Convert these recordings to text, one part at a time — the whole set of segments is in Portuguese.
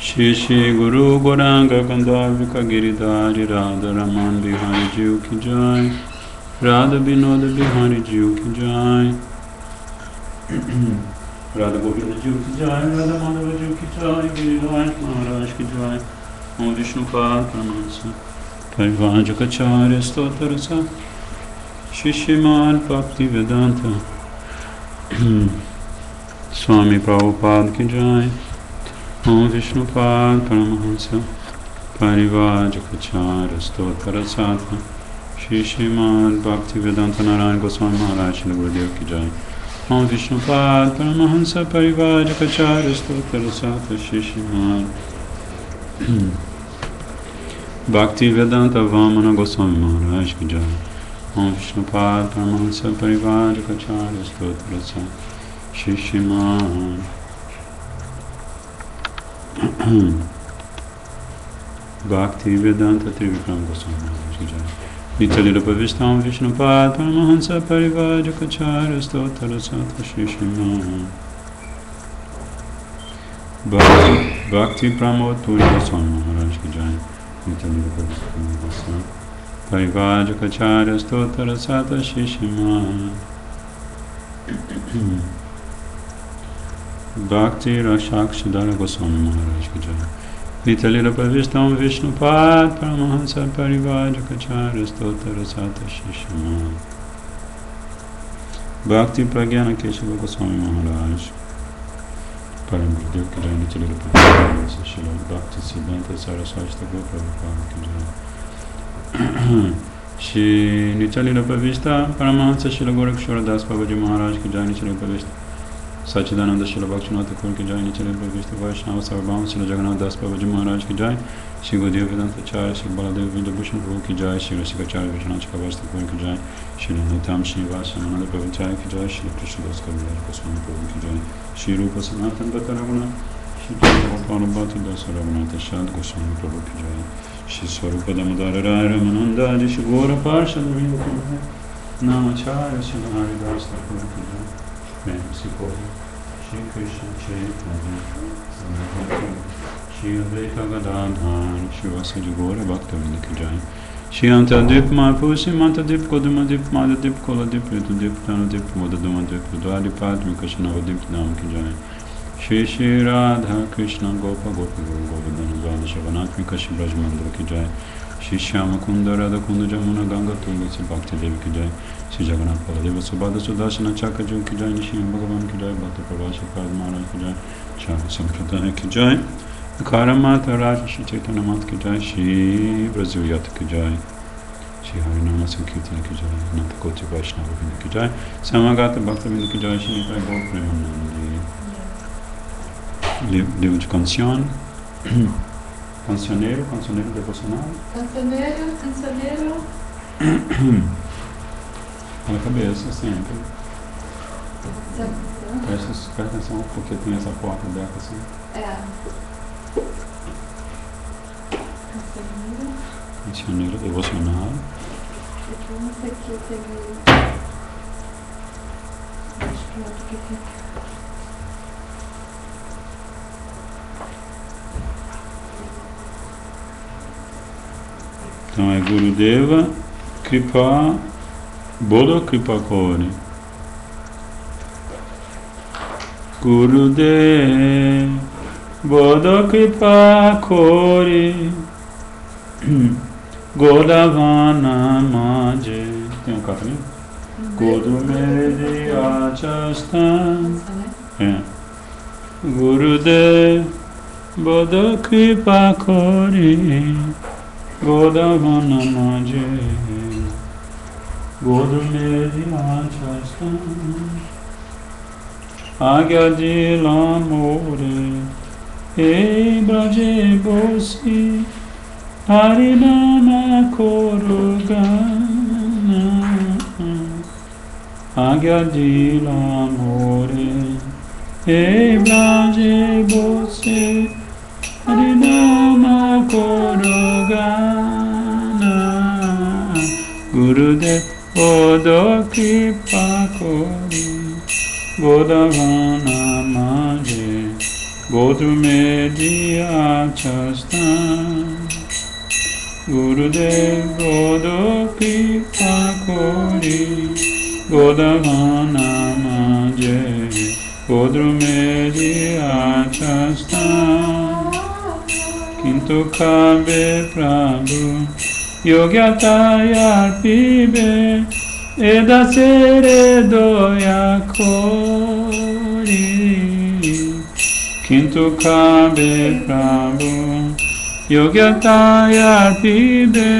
Shri Guru Gauranga Gandharvika Giridhari Radha Raman Bihari Jiu Ki Jai, Radha Vinoda Bihari Jiu Ki Jai, Radha Govinda Jiu Ki Jai, Radha Madhava Jiu Ki Jai, Giridhari Maharaj Ki Jai, Om Vishnupad Paramahansa Parivajakacarya Stotarasa Shishimad Bhakti Vedanta Swami Prabhupada Ki Jai, Om Vishnupad Paramahansa Parivajakacarya Stotarasa Shishimad Bhakti Vedanta Narayana Goswami Maharaj Shri Gurudev Ki Jai, Om Vishnupad Paramahansa Parivajakacarya Stotarasa Shishimad Bhakti Vedanta Vamana Goswami Maharaj Ki Jai, Om Vishnupad Paramahansa Parivajakacarya Stotarasa Shishimad Bhakti Vedanta Trivikram Goswami Maharaj Ki Jai, Nityalila Pavistam Vishnupad Paramahansa Parivajakacarya Stotarasa Shishimad Bhakti Pramod Puri Goswami Maharaj Ki Jai, Nityalila Pavistam Vishnupad Parivajakacarya Stotarasa Shishimad Bhakti Rakshakshadara Goswami Maharaj Ki Jai, Nityalila Pavistam Vishnupad Paramahansa Parivajakacarya Stotarasa Shishimad Bhakti Pragyana Keshava Goswami Maharaj Param Gurudev Ki Jai, Nityalila Pavistam Shila Bhakti Siddhanta Saraswati Thakur Prabhupada Ki Jai, Shri Nityalila Pavistam Paramahansa Shila Gorakshara Das Babaji Maharaj Ki Jai, Nityalila Pavistam Sachidananda Shila Bhaktivinoda Thakur Ki Jai, Nityalila Pavistam Vaishnava Sarvabhauma Shila Jagannath Das Babaji Maharaj Ki Jai, Shri Gurudev Vedanta Acharya Shri Baladev Vidyabhushan Prabhu Ki Jai, Shri Rasikacharya Vishwanath Chakravarti Thakur Ki Jai, Shri Nityam Srinivasa Mananda Prabhupada Ki Jai, Shri Krishnadas Kaviraj Goswami Prabhu Ki Jai, Shri Rupa Sanatana Bhatta Raghunath, Shri Gopala Bhatti Dasa Raghunath Shad Goswami Prabhu Ki Jai, Shri Swarupa Damodara Raya Ramananda Adi Shri Gora Parshad Vinda Ki Jai, Namacharya Shri Haridas Thakur Ki Jai, Shri Krishna Chaitanya Shri Advaita Gadadhar Shri Vasadi Gora Bhaktavinda Ki Jai, Shri Antadip Mahapusi Mantadip Kodumadip Madadip Koladip Ritudip Tanadip Modadumadip Udadipad Mikashanavadip Dham Ki Jai, Shri Shri Radha Krishna Gopa Gopi Guru Govardhana Radha Shavanat Mikashi Brajmandra Ki Jai, Shri Shyama Kunda Radha Kunda Jamuna Ganga Tulsi Bhakti Devi Ki Jai, Shri Jagannath Paladeva Subhadra Sudashana Chakaju Ki Jai, Nishim Bhagavan Ki Jai, Bhakta Prabhasa Karad Maharaj Ki Jai, Chakra Sankirtana Ki Jai, Karamata Raja Shri Chaitanya Mat Ki Jai, Shri Brajaviyata Ki Jai, Shri Harinama Sankirtana Ki Jai, Nanta Koti Vaishnava Vinda Ki Jai, Samagata Bhakta Vinda Ki Jai, Shri Nitai Gaur Premanandi. Livro de canção. Cancioneiro, cancioneiro devocional. Cancioneiro, cancioneiro. Na cabeça, sempre. Presta atenção, porque tem essa porta aberta assim. É. Cancioneiro. Cancioneiro devocional. Aqui, não sei o que teve. Acho que é outro que fica. Então é Gurudeva Kripa Bodha Kripa Kori. Gurudeva Bodha Kripa Kori Godavana Maje. Tem um carta ali? Godumedi Achastan. É. Gurudeva Bodha Kripa Kori Godavana Maje Godumedi Achastan Agyadila More E Braje Bosi Harinama Korugana Agyadila More E Braje Bosi Harinama Korugana Gurudev Bodha Kripa Kori Godavana Maje Godrumediyachastam Gurudev Godopi Pakori Godavanamaje Godrumediyachastam Kintu Kabe Prabhu Yogyataya Pibe Edasere Doyakori Kintu Kabe Prabhu Yogyataya Pibe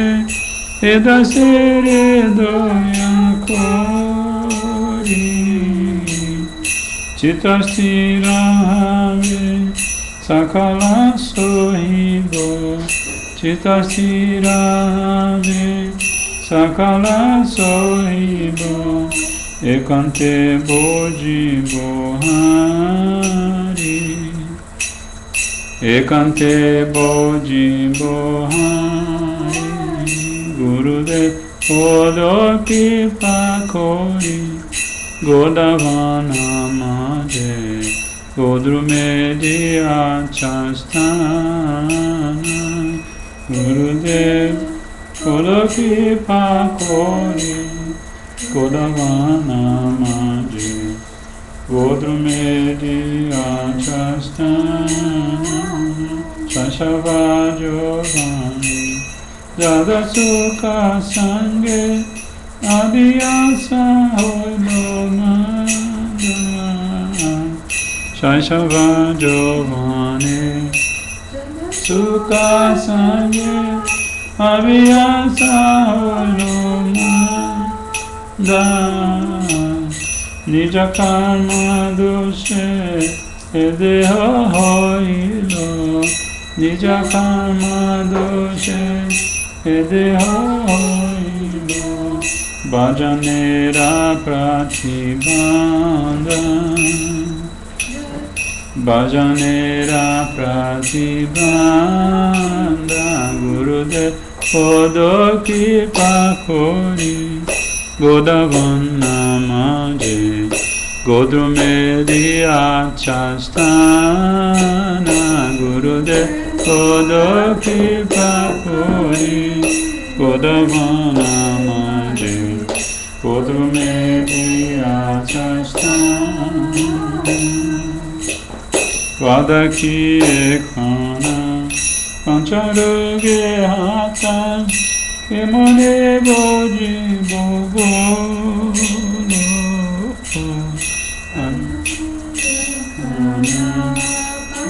Edasere Doyakori Chitastirahave Sakala Sohibo Chitastirahave Sakala Sohibo Ekante Boji Bohari Ekante Boji Bohari Gurudev Godopi Pakori Godavanamaje Godrumediyachastam Gurudev Godopi Pakori Godavanamaje Godrumediyachastam Shashavajovani Jadasukha Sange Abhyasa Holomada Shashavajovani Sukha Sange Abhyasa Holomada Nija karma doshe edeha hoilo Nija karma doshe edeha hoilo Bhajanera pratibandha Bhajanera pratibandha Gurudev Godopi Pakori Godavanamaje Godrumediyachastana Gurudev Godopi Pakori Godavanamaje Godrumediyachastana Vadaki Ekhana Pancharoge Hatan Kemane Boji Bogolo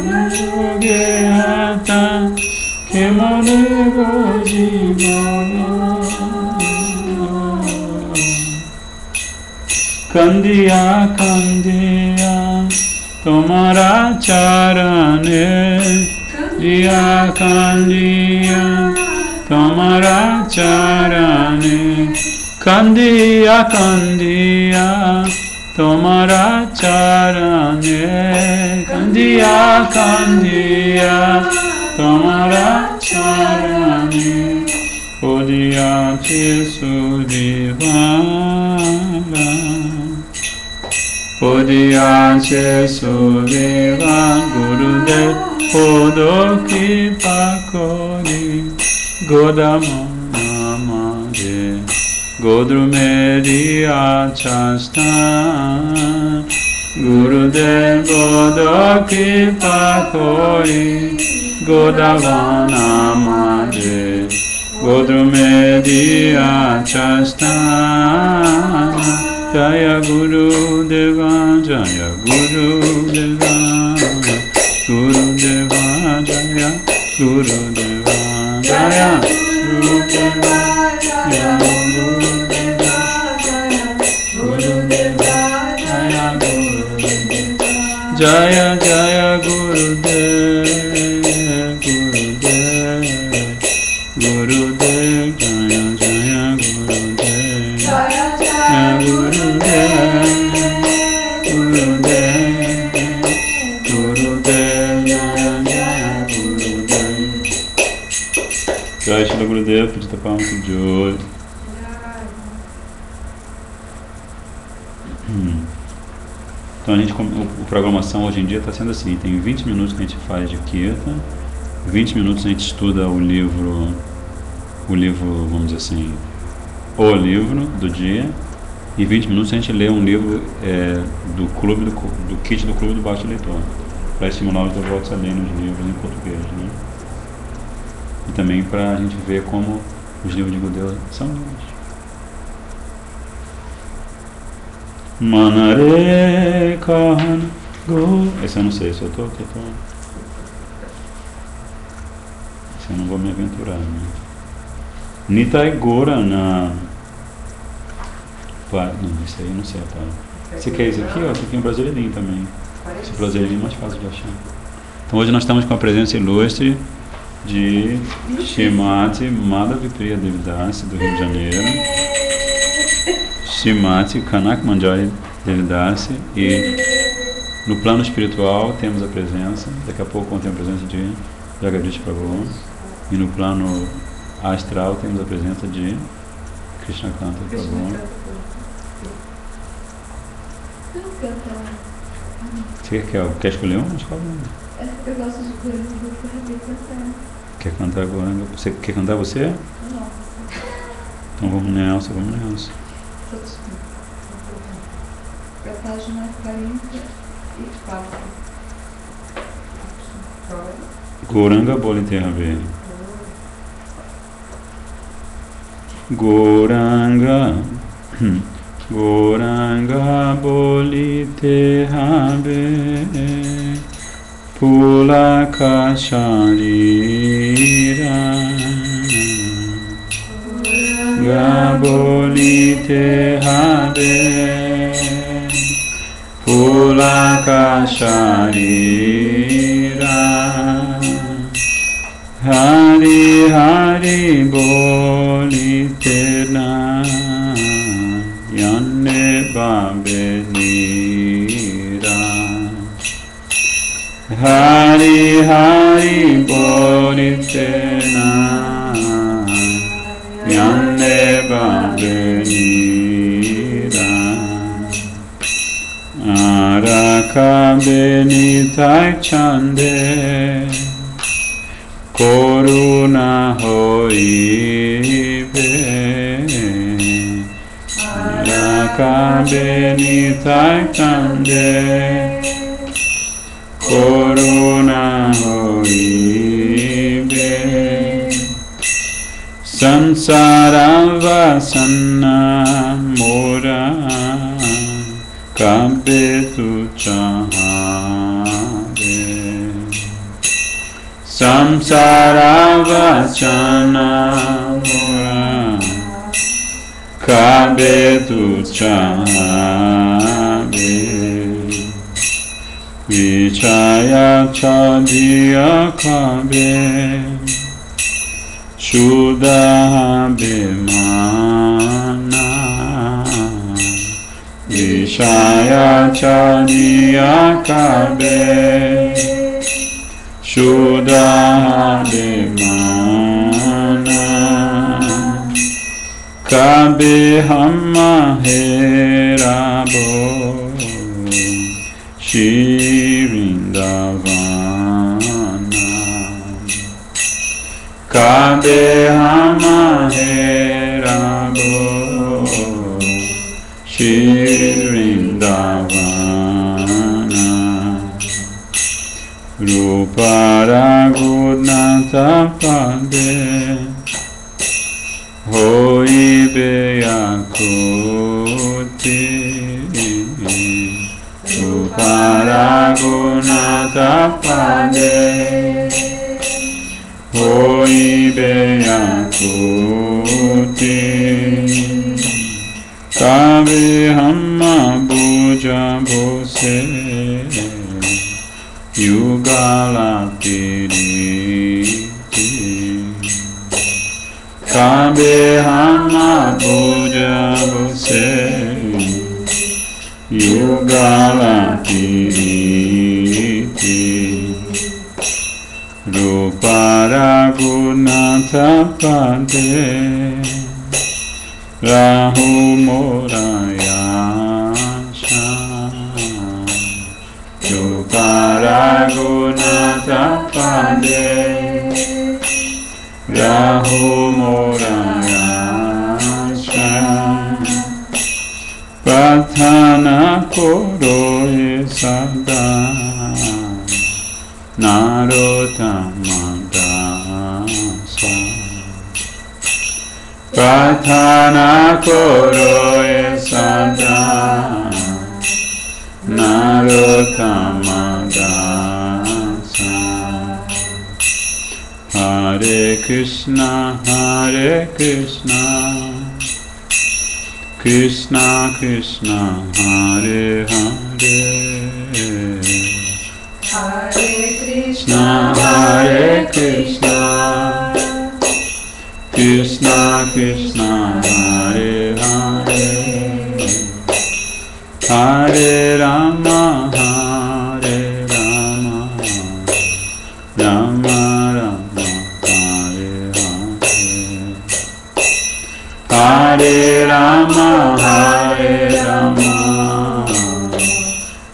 Pancharoge Hatan Kemane Boji Bogolo Kandiya Kandiya Tomara Charane Diya Kandiya Tomara charane Kandiya Kandiya Tomara charane Kandiya Kandiya Tomara charane Podiya Chesudivara Podiya Chesudivara Gurudev Godopi Pakori Godavanamaje Godrumediyachastam Gurudev Godopi Pakori Godavanamaje Godrumediyachastam Jaya Gurudeva Jaya Gurudeva Gurudeva Jaya Gurudeva Jaya Gurudeva Jaya Gurudeva Jaya Gurudeva Jaya Jaya Gurudev Gurudev Gurudev Jaya Jaya Gurudev Jaya Gurudev Gurudev Gurudev Jaya Gurudev Jai Shri Gurudev, Pujita Palmas de Joy. Então a programação hoje em dia está sendo assim, tem 20 minutos que a gente faz de Kirtan, 20 minutos a gente estuda o livro, vamos dizer assim, o livro do dia, e 20 minutos a gente lê um livro do kit do Clube do Baixo Leitor, para estimular os devotos a lerem os livros em português, né? E também para a gente ver como os livros de Gurudev são lindos. Manare Kahana Go. Esse eu não sei, só tô. Esse eu não vou me aventurar, né? Nitai Gorana. Não, isso aí eu não sei, para. Você quer isso aqui? Ó, esse aqui é um brasileirinho também. Esse brasileirinho é mais fácil de achar. Então hoje nós estamos com a presença ilustre de Shrimati Madhavipriya Devidasi do Rio de Janeiro, Shrimati Kanak Manjari Devidasi, e no plano espiritual temos a presença, daqui a pouco tem a presença de Jagadish Prabhu, e no plano astral temos a presença de Krishna Kanta Prabhu. Você quer escolher um? Escolhe um. Eu gosto de Goranga. Quer cantar Goranga? Você quer cantar você? Nossa. Então vamos nessa. É a página 44. Goranga Bolite Habe. Goranga Bolite Habe Pulaka Sharira Gabolite Habe Pulaka Sharira Hari Hari Bolite Na Yanne Babenira Hari Hari Bolite Na Yanne Babenira Araka Benitai Chande Koruna Hoibe Araka Benitai Chande Koruna Hoibe Sansara Vasana Mora Kabetu Chahade Samsara Vachana Mora Kabetu Chahade Vichaya Chadiya Kabe Shuddha Bhimana Vishaya Chadiya Kabe Shuddha Bhimana Kabe Hamma Herabo Shirindavana Kabe Hamma Herabo Shirindavana Rupa Raghunatha Pade Hoibe Yakuti Rupa Raghunatha Pade Hoibe Yakuti Kabe Hamma Bhuja Bhose Yugala Piriti Kabe Hamma Bhuja Bhose Yugala Piriti Rupa Raghunatha Pade Rahu Morayasha Raghunatha Pade Rahu Morayasham Pratana Koroe Sada Narottamasa Pratana Koroe Sada Narottamasa Hare Krishna Krishna Krishna Hare Hare Hare Krishna Hare Krishna Krishna Krishna Hare Hare Hare Rama Hare Rama Rama Rama Hare Hare Hare Rama Hare Rama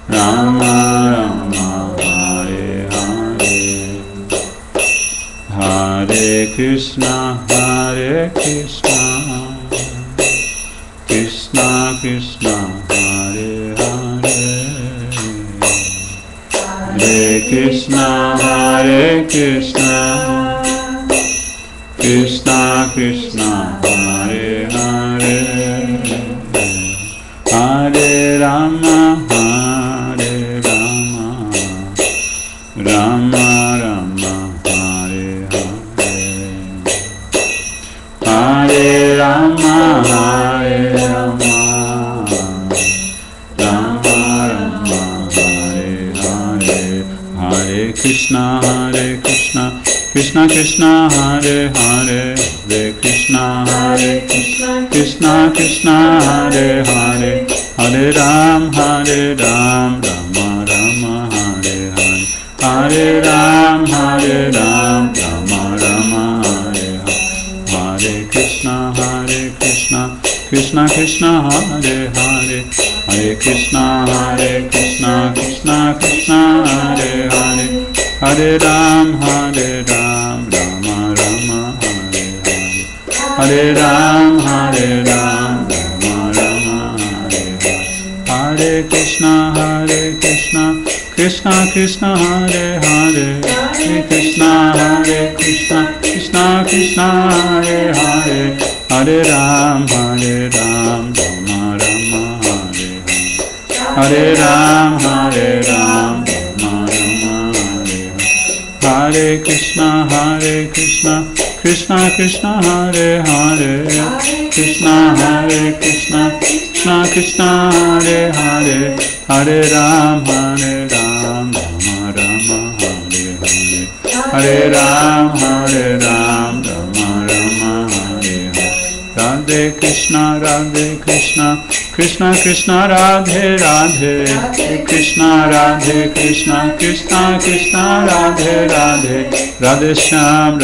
Rama Rama Hare Hare Hare Krishna Krishna Krishna Hare Hare Hare Krishna Krishna Krishna Hare Hare Hare Rama Hare Rama Rama Rama Hare Hare Hare Rama Hare Rama Rama Rama Hare Hare Hare Krishna Krishna Krishna Hare Hare Hare Krishna Krishna Krishna Hare Hare Hare Ram Rama Rama Hare Hare Hare Ram Rama Rama Hare Hare Hare Krishna Krishna Krishna Hare Hare Hare Krishna Krishna Krishna Hare Hare Hare Ram Rama Rama Hare Hare Hare Ram Rama Rama Hare Hare Hare Krishna Krishna Krishna Hare Hare Hare Krishna Krishna Krishna Hare Hare Hare Ram Rama Rama Hare Hare Hare Ram Rama Rama Hare Hare Krishna Krishna Krishna Hare Hare Krishna Krishna Krishna Hare Hare Hare Ram Rama Rama Hare Hare Hare Ram Rama Rama Hare Hare Radhe Krishna Krishna Krishna Radhe Radhe Krishna Krishna Krishna Radhe Radhe Radhe Shyam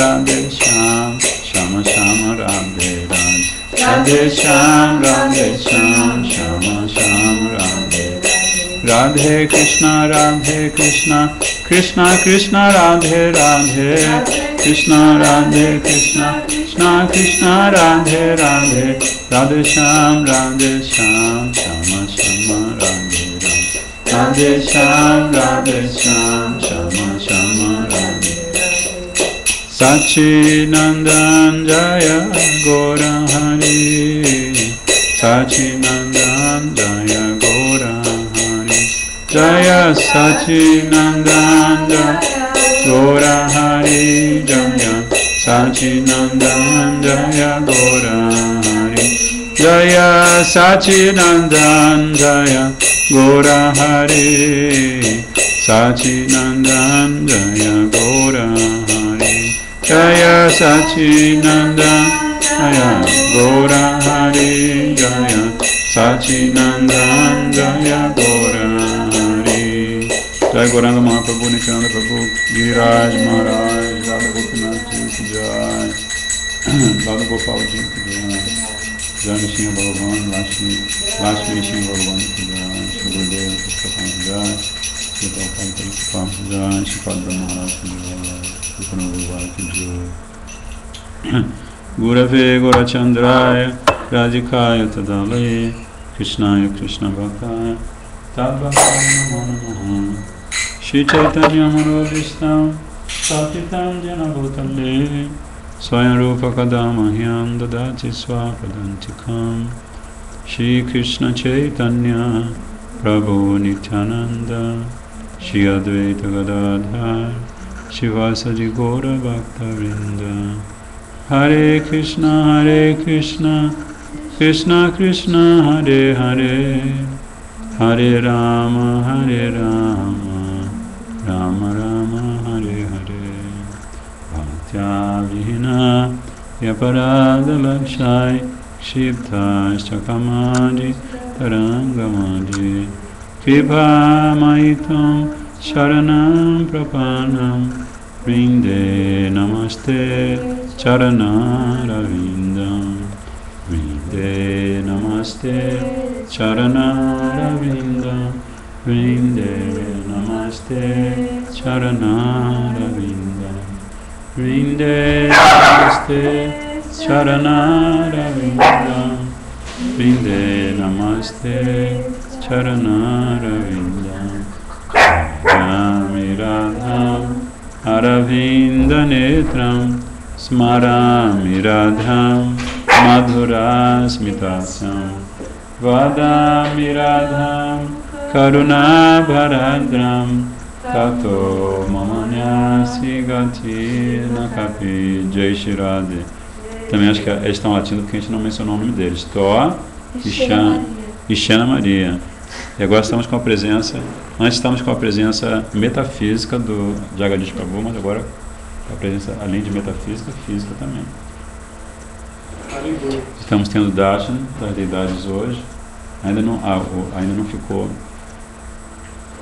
Shama Shama Radhe Radhe Radhe Shyam Shama Shama Radhe Radhe Krishna Krishna Radhe Radhe Krishna Krishna Krishna Radhe Radhe Radhe Shyam Shama Shama Radhe Radhe Shyam Shama Shama Radhe Sachinandan Jaya Gora Hari Sachinandan Jaya Gora Hari Jaya Sachinandan Jaya Gora Hari Jaya Sachinandan Jaya Gora Hari Jaya Sachinandan Jaya Gora Hari Sachinandan Jaya Gora Hari Jaya Sachinandan Jaya Gora Hari Jaya Sachinandan Jaya Gora Hari Jai Gauranga Mahaprabhu Nityananda Prabhu Giriraj Maharaj Radha Gopinath Ji Ki Jai Radha Gopal Ji Ki Jai Jai Nrsimha Bhagavan Lakshmi Nrsimha Bhagavan Ki Jai Shri Gurudev Ki Jai Gurave Gurachandraya Radhikaya Tadalaya Krishnaya Krishna Bhaktaya Tadbhakaya Namo Shri Chaitanya Manobhishtam Sakitam Jana Bhutale Swayam Rupa Kadamahyam Dadati Swapadantikam Shri Krishna Chaitanya Prabhu Nityananda Shri Advaita Gadadhar Shivasadi Gaura Bhakta-vrinda Hare Krishna Krishna Krishna Hare Hare Hare Rama Rama Rama Hare Hare Bhaktya Vihina Vyaparada Lakshai Kshipta Shakamadi Tarangamadi Kripa Maitam Sharanam Prapanam Vrinde Namaste Charanaravinda Vrinde Namaste Charanaravinda Vrinde Namaste Charanaravinda Vrinde Namaste Charanaravinda Vrinde Namaste Charanaravinda Radha Radha Aravinda Netram Smarami Radham Madhura Smitasyam Vadami Radham Karuna Bharadram Tato Mamanyasi Gati Nakapi Jai Shri Radhe. Também acho que eles estão latindo porque a gente não mencionou o nome deles. Tó e Xana Maria. E agora estamos com a presença, antes estamos com a presença metafísica do Jagadish Prabhu, mas agora a presença, além de metafísica, física também. Estamos tendo darshan das deidades hoje, ainda não ficou,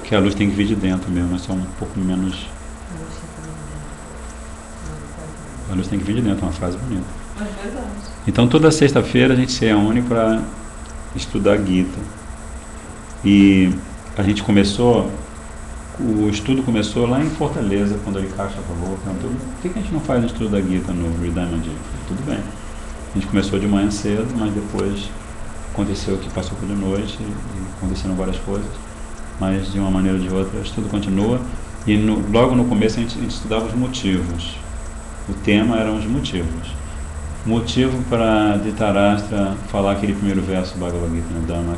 que a luz tem que vir de dentro mesmo, mas só um pouco menos. A luz tem que vir de dentro, é uma frase bonita. Então toda sexta-feira a gente se reúne para estudar Gita. E a gente começou, o estudo começou lá em Fortaleza, quando a Icaixa falou, perguntou, por que a gente não faz o estudo da Gita no Hridayamandi? Tudo bem. A gente começou de manhã cedo, mas depois aconteceu que passou por de noite e aconteceram várias coisas, mas de uma maneira ou de outra o estudo continua. E logo no começo a gente estudava os motivos. O tema eram os motivos. Motivo para Dhritarashtra falar aquele primeiro verso do Bhagavad Gita, né? Dhamma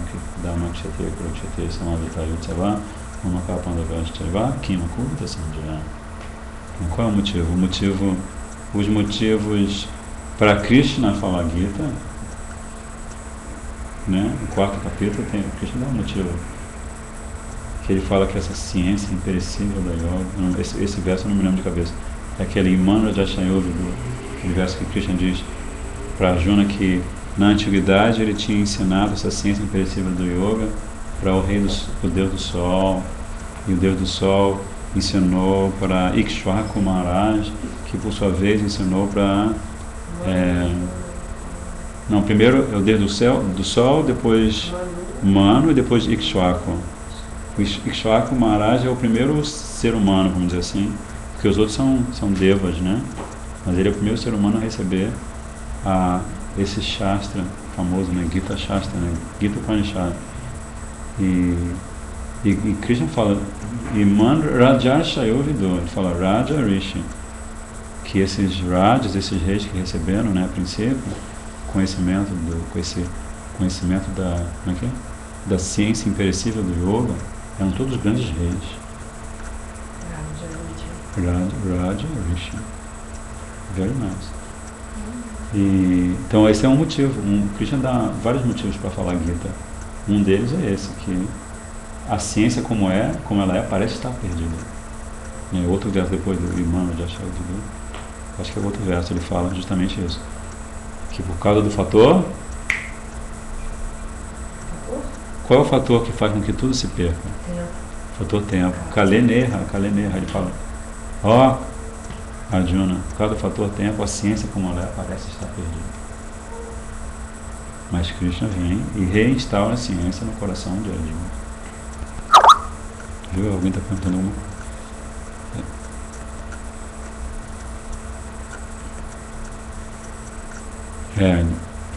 Kshatriya Kurukshetra Samavita Yutsava Mamakapandavashchaiva Kimakuvita Sanjaya. Qual é o motivo? Os motivos para Krishna falar Gita, né? No quarto capítulo Krishna dá um motivo. Que ele fala que essa ciência imperecível da yoga, esse verso eu não me lembro de cabeça, é aquele Imano Rajashayoga, aquele verso que Krishna diz para Arjuna que na antiguidade ele tinha ensinado essa ciência imperecível do yoga para o Deus do Sol, e o Deus do Sol ensinou para Ikshvaku Maharaj, que por sua vez ensinou para primeiro é o Deus do Sol, depois Manu e depois Ikshvaku. O Ikshvaku Maharaj é o primeiro ser humano, vamos dizer assim, porque os outros são devas, né? Mas ele é o primeiro ser humano a receber esse Shastra famoso, né? Gita Shastra, né? Gita Upanishad. E Krishna fala, Iman Raja Shayovido, ele fala Raja Rishi, que esses Rajas, esses reis que receberam, né, a princípio, conhecimento da ciência imperecível do yoga, eram todos grandes reis. Raja Rishi. Very nice. Então esse é um motivo. Krishna dá vários motivos para falar Gita. Um deles é esse, que a ciência como ela é, parece estar perdida. Outro verso depois do Imano de Achar, acho que é outro verso, ele fala justamente isso. Que por causa do fator... Qual é o fator que faz com que tudo se perca? Fator tempo. Kaleneha, ele fala, Arjuna, por causa do fator tempo, a ciência como ela é parece estar perdida. Mas Krishna vem e reinstaura a ciência no coração de Arjuna. Viu? Alguém está perguntando alguma coisa?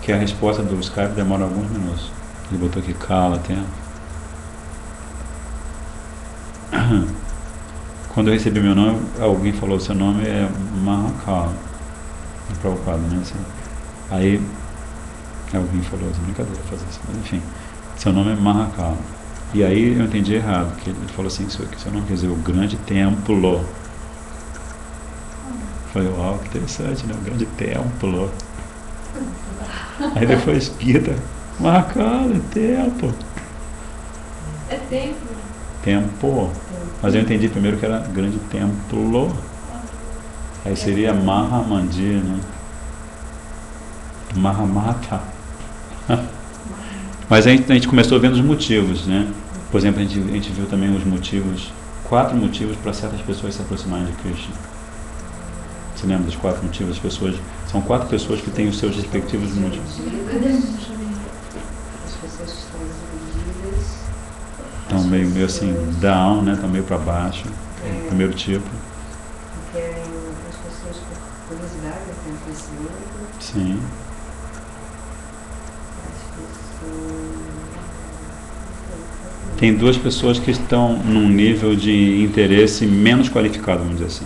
Que a resposta do Skype demora alguns minutos. Ele botou aqui cala tempo. Quando eu recebi meu nome, alguém falou: seu nome é Mahakala. É Prabhupada, né? Assim. Aí alguém falou: brincadeira fazer isso, mas enfim, seu nome é Mahakala. E aí eu entendi errado, que ele falou assim: isso aqui, seu nome quer dizer o grande templo. Falei: uau, que interessante, né? O grande templo. Aí depois Gita, Mahakala, é templo. É templo. Tempo. Mas eu entendi primeiro que era grande templo. Aí seria Mahamandir, né? Mahamata. Mas a gente começou vendo os motivos, né? Por exemplo, a gente viu também os motivos, 4 motivos para certas pessoas se aproximarem de Krishna. Você lembra dos 4 motivos? As pessoas, são 4 pessoas que têm os seus respectivos motivos. As pessoas que estão desiludidas. Estão meio assim, down, né? Estão meio para baixo. Primeiro tipo. Querem as pessoas com curiosidade, têm conhecimento. Sim. Tem 2 pessoas que estão num nível de interesse menos qualificado, vamos dizer assim,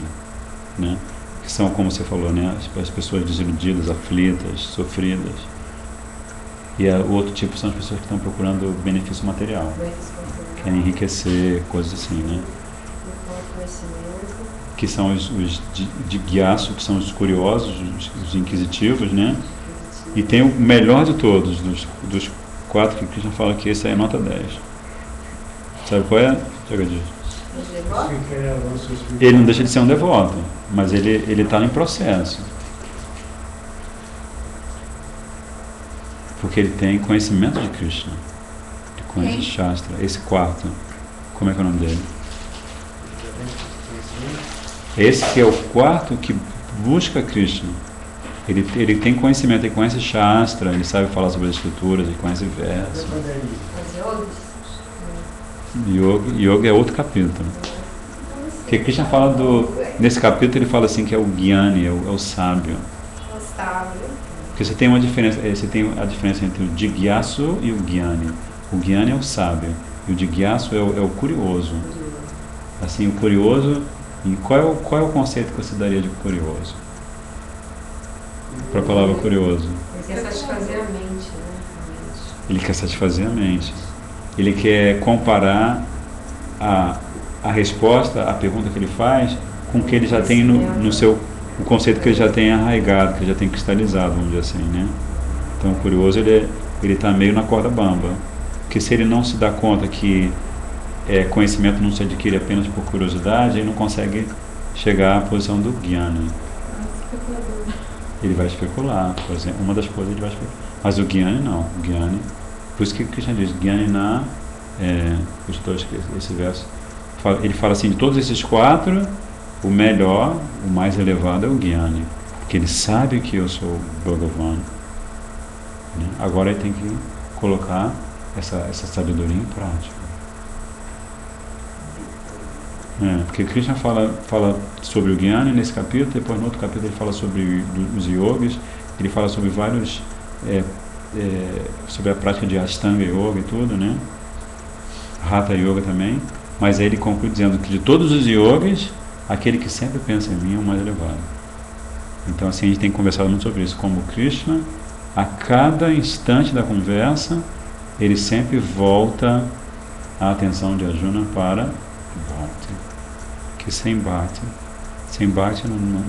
né? Que são, como você falou, né? As pessoas desiludidas, aflitas, sofridas. E o outro tipo são as pessoas que estão procurando benefício material, querem enriquecer, coisas assim, né? Que são os de guiaço, que são os curiosos, os inquisitivos, né? E tem o melhor de todos, dos 4 que Krishna fala que esse aí é nota 10. Sabe qual é, Jagadish? Ele não deixa de ser um devoto, mas ele está em processo. Porque ele tem conhecimento de Krishna, ele conhece Shastra. Esse 4, como é que é o nome dele? Esse que é o 4 que busca Krishna. Ele tem conhecimento, ele conhece Shastra, ele sabe falar sobre as escrituras, ele conhece versos. Yoga é outro capítulo. Porque Krishna fala nesse capítulo ele fala assim que é o Gyani, é o sábio. Porque você tem uma diferença, você tem a diferença entre o Jigyasu e o Gyani. O Gyani é o sábio e o Jigyasu é o curioso. Assim, o curioso, e qual é o conceito que você daria de curioso? Para a palavra curioso. Ele quer satisfazer a mente, né? Ele quer satisfazer a mente. Ele quer comparar a resposta, a pergunta que ele faz, com o que ele já tem no seu, o conceito que ele já tem arraigado, que ele já tem cristalizado, vamos dizer assim, né? Então o curioso, ele está meio na corda bamba. Porque se ele não se dá conta que conhecimento não se adquire apenas por curiosidade, ele não consegue chegar à posição do Gyani. Ele vai especular, por exemplo, uma das coisas ele vai especular. Mas o Gyani não, o Gyani, por isso que Krishna diz, Gyani na, esse verso, ele fala assim, de todos esses 4, o melhor, o mais elevado é o Gyani, porque ele sabe que eu sou Bhagavan, né? Agora ele tem que colocar essa sabedoria em prática. Porque Krishna fala sobre o Gyani nesse capítulo, depois no outro capítulo ele fala sobre os yogis, ele fala sobre vários, sobre a prática de Ashtanga Yoga e tudo, né? Hatha Yoga também, mas aí ele conclui dizendo que de todos os yogis, aquele que sempre pensa em mim é o mais elevado. Então assim, a gente tem conversado muito sobre isso, como Krishna, a cada instante da conversa, ele sempre volta a atenção de Arjuna para Bhakti. Que sem Bhakti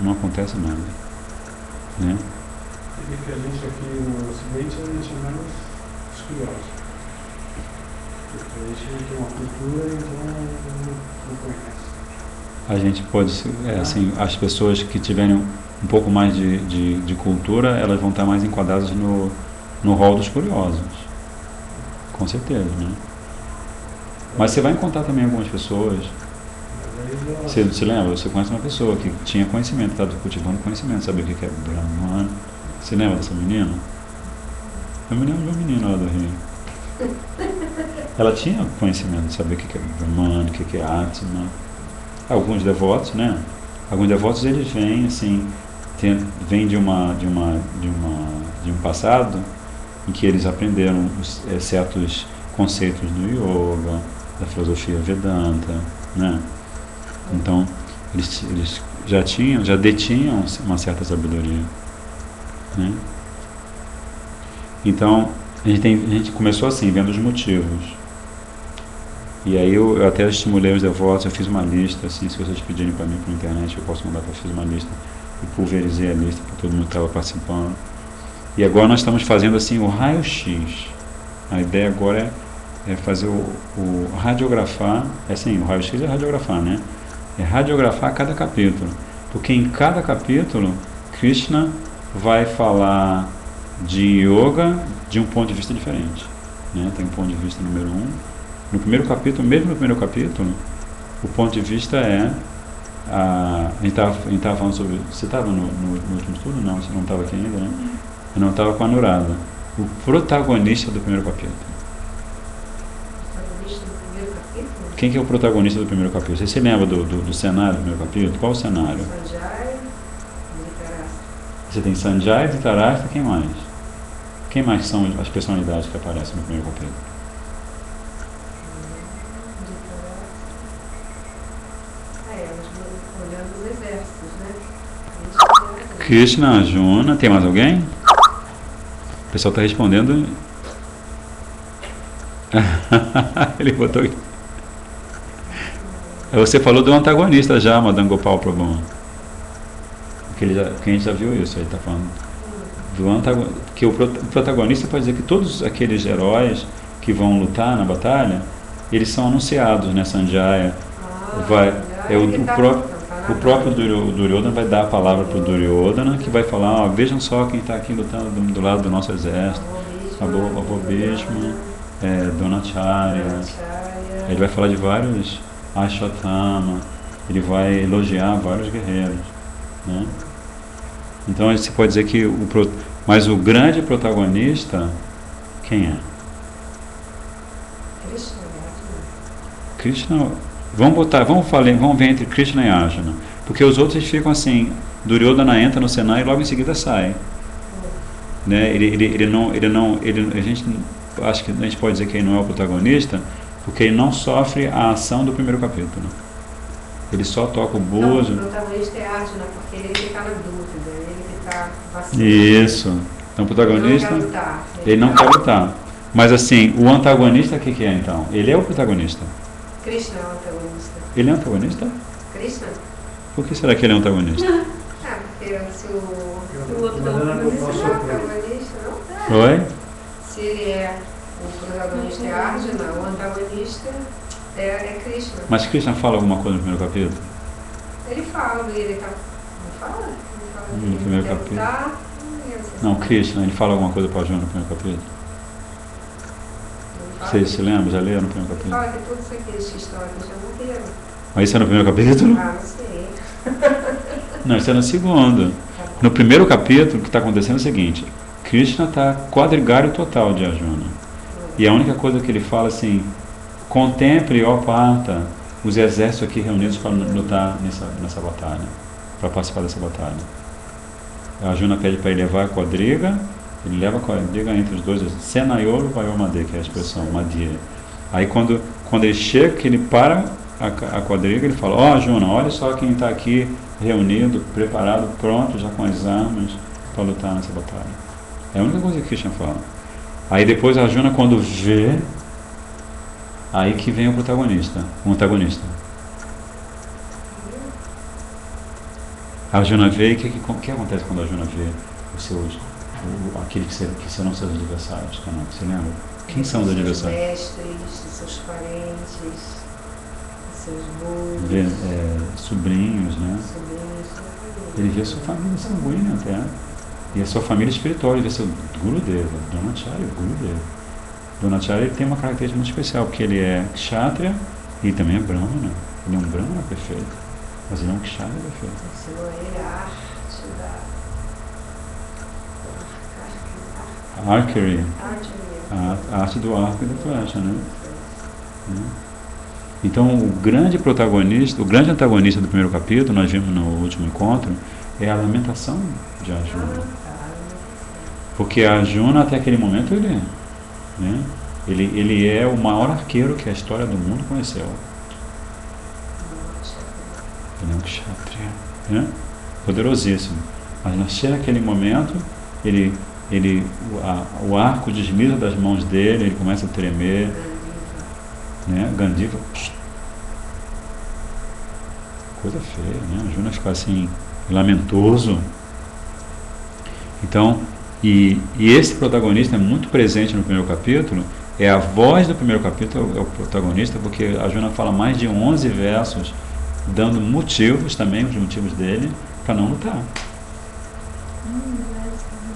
não acontece nada, né? E que a gente aqui no Ocidente a gente é menos curiosos. Porque a gente tem uma cultura e então não conhece. A gente pode, assim, as pessoas que tiverem um pouco mais de cultura, elas vão estar mais enquadradas no rol dos curiosos. Com certeza, né? Mas você vai encontrar também algumas pessoas. Você se lembra? Você conhece uma pessoa que tinha conhecimento, estava cultivando conhecimento, sabia o que é Brahman. Você lembra dessa menina? Eu me lembro de uma menina lá do Rio. ela tinha conhecimento de saber o que é Brahman, o que é Atma. Alguns devotos, né? Alguns devotos eles vêm assim, vêm de um passado em que eles aprenderam certos conceitos do yoga, da filosofia Vedanta, né? Então eles já detinham uma certa sabedoria, né? Então a gente começou assim, vendo os motivos. E aí eu até estimulei os devotos, eu fiz uma lista, assim, se vocês pedirem para mim pela internet, eu posso mandar para vocês uma lista. E pulverizei a lista para todo mundo que estava participando. E agora nós estamos fazendo assim o raio-x. A ideia agora é fazer o radiografar, assim, o raio-x é radiografar, né? É radiografar cada capítulo. Porque em cada capítulo, Krishna vai falar de yoga de um ponto de vista diferente, né? Tem um ponto de vista número 1. No primeiro capítulo, mesmo no primeiro capítulo, o ponto de vista é a gente estava falando sobre... Você estava no último estudo? Não, você não estava aqui ainda, né? Eu não estava com a Anuradha. O protagonista do primeiro capítulo. Protagonista do primeiro capítulo? Quem que é o protagonista do primeiro capítulo? Você se lembra do cenário do primeiro capítulo? Qual o cenário? Sanjaya, Dhritarashtra. Você tem Sanjaya, Dhritarashtra, quem mais? Quem mais são as personalidades que aparecem no primeiro capítulo? Olhando os exércitos, né? Krishna, Arjuna, tem mais alguém? O pessoal está respondendo. Ele botou aqui. Você falou do antagonista já, Madan Gopal Prabhu. Que a gente já viu isso, ele está falando. Do antagonista, que o protagonista pode dizer que todos aqueles heróis que vão lutar na batalha, eles são anunciados, né? Sanjaya. O próprio Duryodhana vai dar a palavra para o Duryodhana, que vai falar, vejam só quem está aqui lutando do lado do nosso exército, Abhobhishma, Dronacharya. Ele vai falar de vários Ashwatthama, ele vai elogiar vários guerreiros, né? Então você pode dizer que mas o grande protagonista, quem é? Krishna. Vamos ver entre Krishna e Arjuna, porque os outros ficam assim, Duryodhana entra no cenário e logo em seguida sai, né? Acho que a gente pode dizer que ele não é o protagonista, porque ele não sofre a ação do primeiro capítulo. Ele só toca o bozo. Então, o protagonista é Arjuna, porque ele que está na dúvida, ele que está vacilando. Isso. Então o protagonista, ele não quer lutar. Mas assim, o antagonista, o que é então? Ele é o protagonista. Krishna é o antagonista. Ele é antagonista? Krishna? Por que será que ele é antagonista? Porque se o outro não é antagonista, não? Oi? Se ele é o protagonista é Arjuna, o antagonista é Krishna. Mas Krishna fala alguma coisa no primeiro capítulo? Ele fala, ele tá. Não fala? No primeiro capítulo. Não, Krishna, ele fala alguma coisa para Arjuna no primeiro capítulo? Vocês se lembram? Já leram no primeiro capítulo? Fala que todos aqueles que estão aqui já morreram. Mas isso é no primeiro capítulo? Ah, não sei. Não, isso é no segundo. No primeiro capítulo, o que está acontecendo é o seguinte: Krishna está quadrigário total de Arjuna. E a única coisa que ele fala assim: contemple, ó Partha, os exércitos aqui reunidos para lutar nessa batalha, para participar dessa batalha. A Arjuna pede para ele levar a quadriga, ele leva a quadriga entre os dois, Senayoro Vayomade, que é a expressão, Madhya. Aí quando ele chega, que ele para a quadriga, ele fala: ó Arjuna, olha só quem está aqui reunido, preparado, pronto, já com as armas para lutar nessa batalha. É a única coisa que Krishna fala. Aí depois a Arjuna, quando vê, aí que vem o protagonista, o antagonista. A Arjuna vê, e o que acontece quando a Arjuna vê aqueles que serão seus adversários? Você lembra? Quem são os adversários? Seus mestres, seus parentes, seus bois. Vê, sobrinhos, né? Sobrinhos. Ele vê a sua família sanguínea até. E a sua família espiritual, ele vê seu Gurudeva, Dronacharya, Gurudeva. Dronacharya tem uma característica muito especial, porque ele é Kshatriya e também é Brahmana. Ele é um Brahmana perfeito, mas ele é um Kshatriya perfeito. Ensinou ele a arte Archery, da... a arte do arco e da flecha, né? Né? Então, o grande protagonista, o grande antagonista do primeiro capítulo, nós vimos no último encontro, é a lamentação de Arjuna. Porque Arjuna, até aquele momento, ele é o maior arqueiro que a história do mundo conheceu. Ele é um kshatriya, né? Poderosíssimo. Mas naquele momento, o arco desliza das mãos dele, ele começa a tremer, né? Gandiva, coisa feia, né? Arjuna fica assim, lamentoso. Então, e esse protagonista é muito presente no primeiro capítulo, é a voz do primeiro capítulo, é o protagonista, porque Arjuna fala mais de 11 versos, dando motivos também, os motivos dele, para não lutar.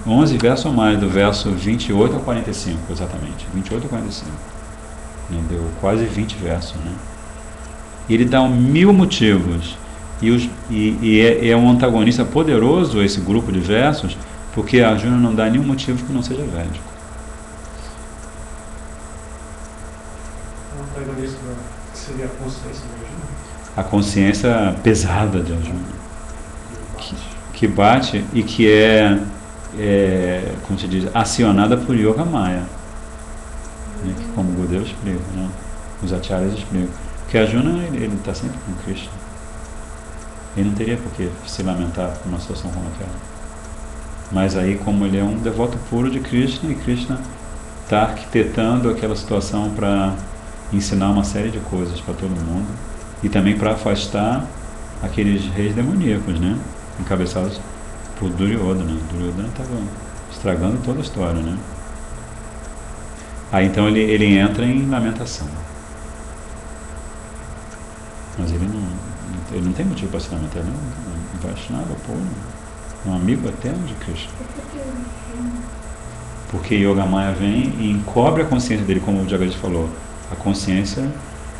11 versos ou mais, do verso 28 a 45, exatamente. 28 a 45. Deu quase 20 versos, né? E ele dá 1000 motivos. É um antagonista poderoso, esse grupo de versos, porque Arjuna não dá nenhum motivo que não seja védico. O antagonista seria a consciência de Arjuna? A consciência pesada de Arjuna. Que bate e que como se diz, acionada por Yoga Maya. Né? Que, como Gurudev explica, né? Os acharyas explicam. Que Arjuna, ele está sempre com Krishna. Ele não teria por que se lamentar por uma situação como aquela. Mas aí, como ele é um devoto puro de Krishna, e Krishna está arquitetando aquela situação para ensinar uma série de coisas para todo mundo, e também para afastar aqueles reis demoníacos, né? Encabeçados por Duryodhana. Duryodhana estava estragando toda a história, né? Aí então ele entra em lamentação. Mas ele não tem motivo para se lamentar, não. Vaishnava, um amigo eterno de Krishna. Porque Yoga Maya vem e encobre a consciência dele, como o Jagadish falou. A consciência,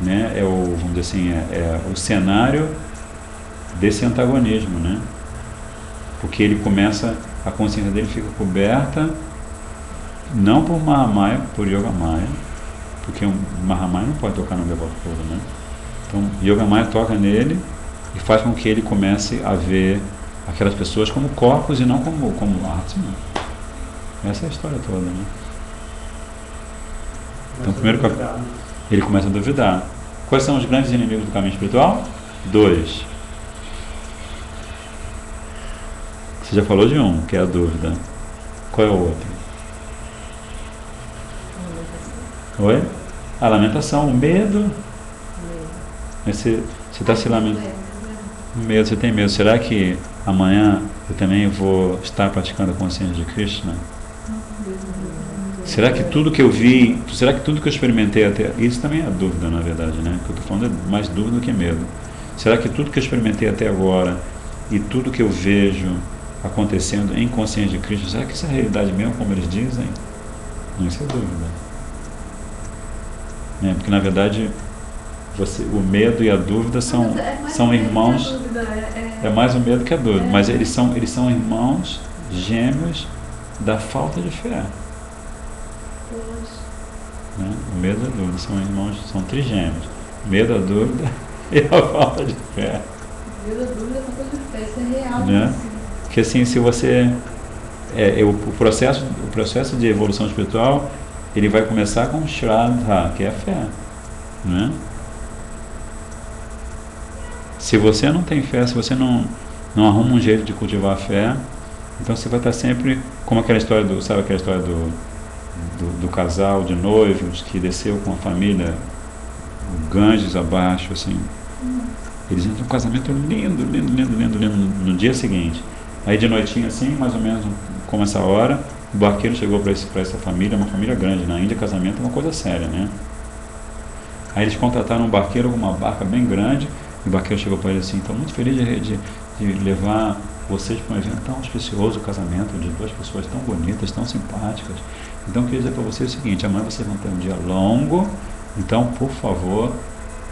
né, vamos dizer assim, é o cenário desse antagonismo, né? Porque ele começa, a consciência dele fica coberta não por Mahamaya, por Yoga Maya, porque o Mahamaya não pode tocar no devoto puro, né? Então, Yoga Maya toca nele e faz com que ele comece a ver aquelas pessoas como corpos e não como Atma. Essa é a história toda, né? Então, primeiro ele começa a duvidar. Quais são os grandes inimigos do caminho espiritual? 2. Você já falou de um, que é a dúvida. Qual é o outro? Oi? A lamentação, o medo. Você está se lamentando. Medo, você tem medo. Será que amanhã eu também vou estar praticando a consciência de Krishna? Será que tudo que eu vi, será que tudo que eu experimentei até... Isso também é dúvida, na verdade, né? O que eu estou falando é mais dúvida do que medo. Será que tudo que eu experimentei até agora e tudo que eu vejo acontecendo em consciência de Krishna, será que isso é realidade mesmo, como eles dizem? Não, isso é dúvida. Porque, na verdade, o medo e a dúvida são irmãos. É mais o medo que a dúvida. Mas eles são irmãos gêmeos da falta de fé. Né? O medo e a dúvida são irmãos, são trigêmeos. O medo, a dúvida e a falta de fé. O medo, a dúvida e a falta de fé. Isso é real. Né? Porque assim, se você... o processo de evolução espiritual, ele vai começar com Shraddha, que é a fé. Né? Se você não tem fé, se você não arruma um jeito de cultivar a fé, então você vai estar sempre como aquela história sabe aquela história do casal de noivos que desceu com a família o Ganges abaixo, assim. Eles entram num casamento lindo no dia seguinte. Aí de noitinha assim, mais ou menos como essa hora, o barqueiro chegou para essa família, uma família grande. Na Índia, casamento é uma coisa séria, né? Aí eles contrataram um barqueiro com uma barca bem grande, e o barqueiro chegou para ele assim: estou muito feliz de levar vocês para um evento tão auspicioso, o casamento de 2 pessoas tão bonitas, tão simpáticas. Então, eu queria dizer para vocês o seguinte: amanhã vocês vão ter um dia longo, então, por favor,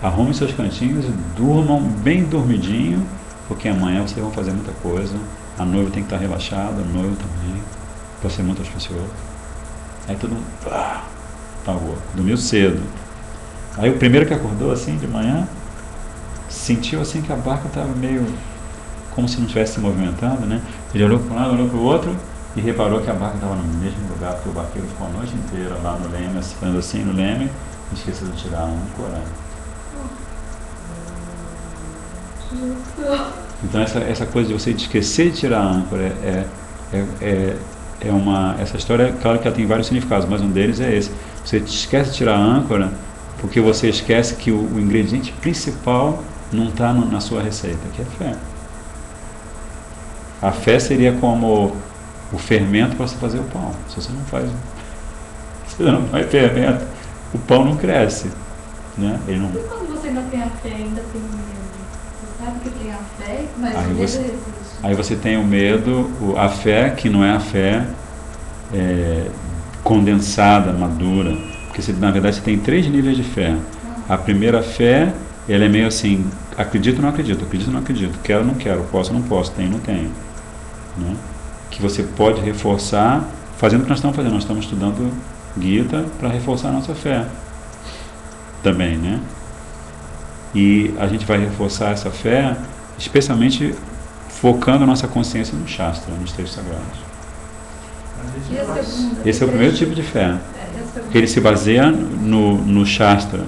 arrumem seus cantinhos e durmam bem dormidinho, porque amanhã vocês vão fazer muita coisa. A noiva tem que estar relaxada, o noivo também, para ser muito auspicioso. Aí todo mundo pagou, dormiu cedo. Aí o primeiro que acordou assim de manhã, sentiu assim que a barca estava meio como se não estivesse se movimentando, né? Ele olhou para um lado, olhou para o outro e reparou que a barca estava no mesmo lugar, porque o barqueiro ficou a noite inteira lá no leme, ficando assim no leme, e esqueceu de tirar a âncora. Então essa coisa de você esquecer de tirar a âncora essa história, claro que ela tem vários significados, mas um deles é esse. Você esquece de tirar a âncora porque você esquece que o ingrediente principal não está na sua receita, que é a fé. A fé seria como o fermento para você fazer o pão. Se você não faz fermento, o pão não cresce, né? Ele não... E quando você ainda tem a fé, ainda tem o medo? Você sabe que tem a fé, mas Aí o medo você- existe. Aí você tem o medo, a fé que não é a fé condensada, madura, porque na verdade você tem 3 níveis de fé. A primeira fé, ela é meio assim, acredito ou não acredito, acredito ou não acredito, quero ou não quero, posso ou não posso, tenho ou não tenho, né? Que você pode reforçar, fazendo o que nós estamos fazendo, nós estamos estudando Gita para reforçar a nossa fé também, né? E a gente vai reforçar essa fé, especialmente focando a nossa consciência no Shastra, nos textos sagrados. A E gente a faz. segunda? Esse é o primeiro tipo de fé, É, e a segunda? que ele se baseia no Shastra.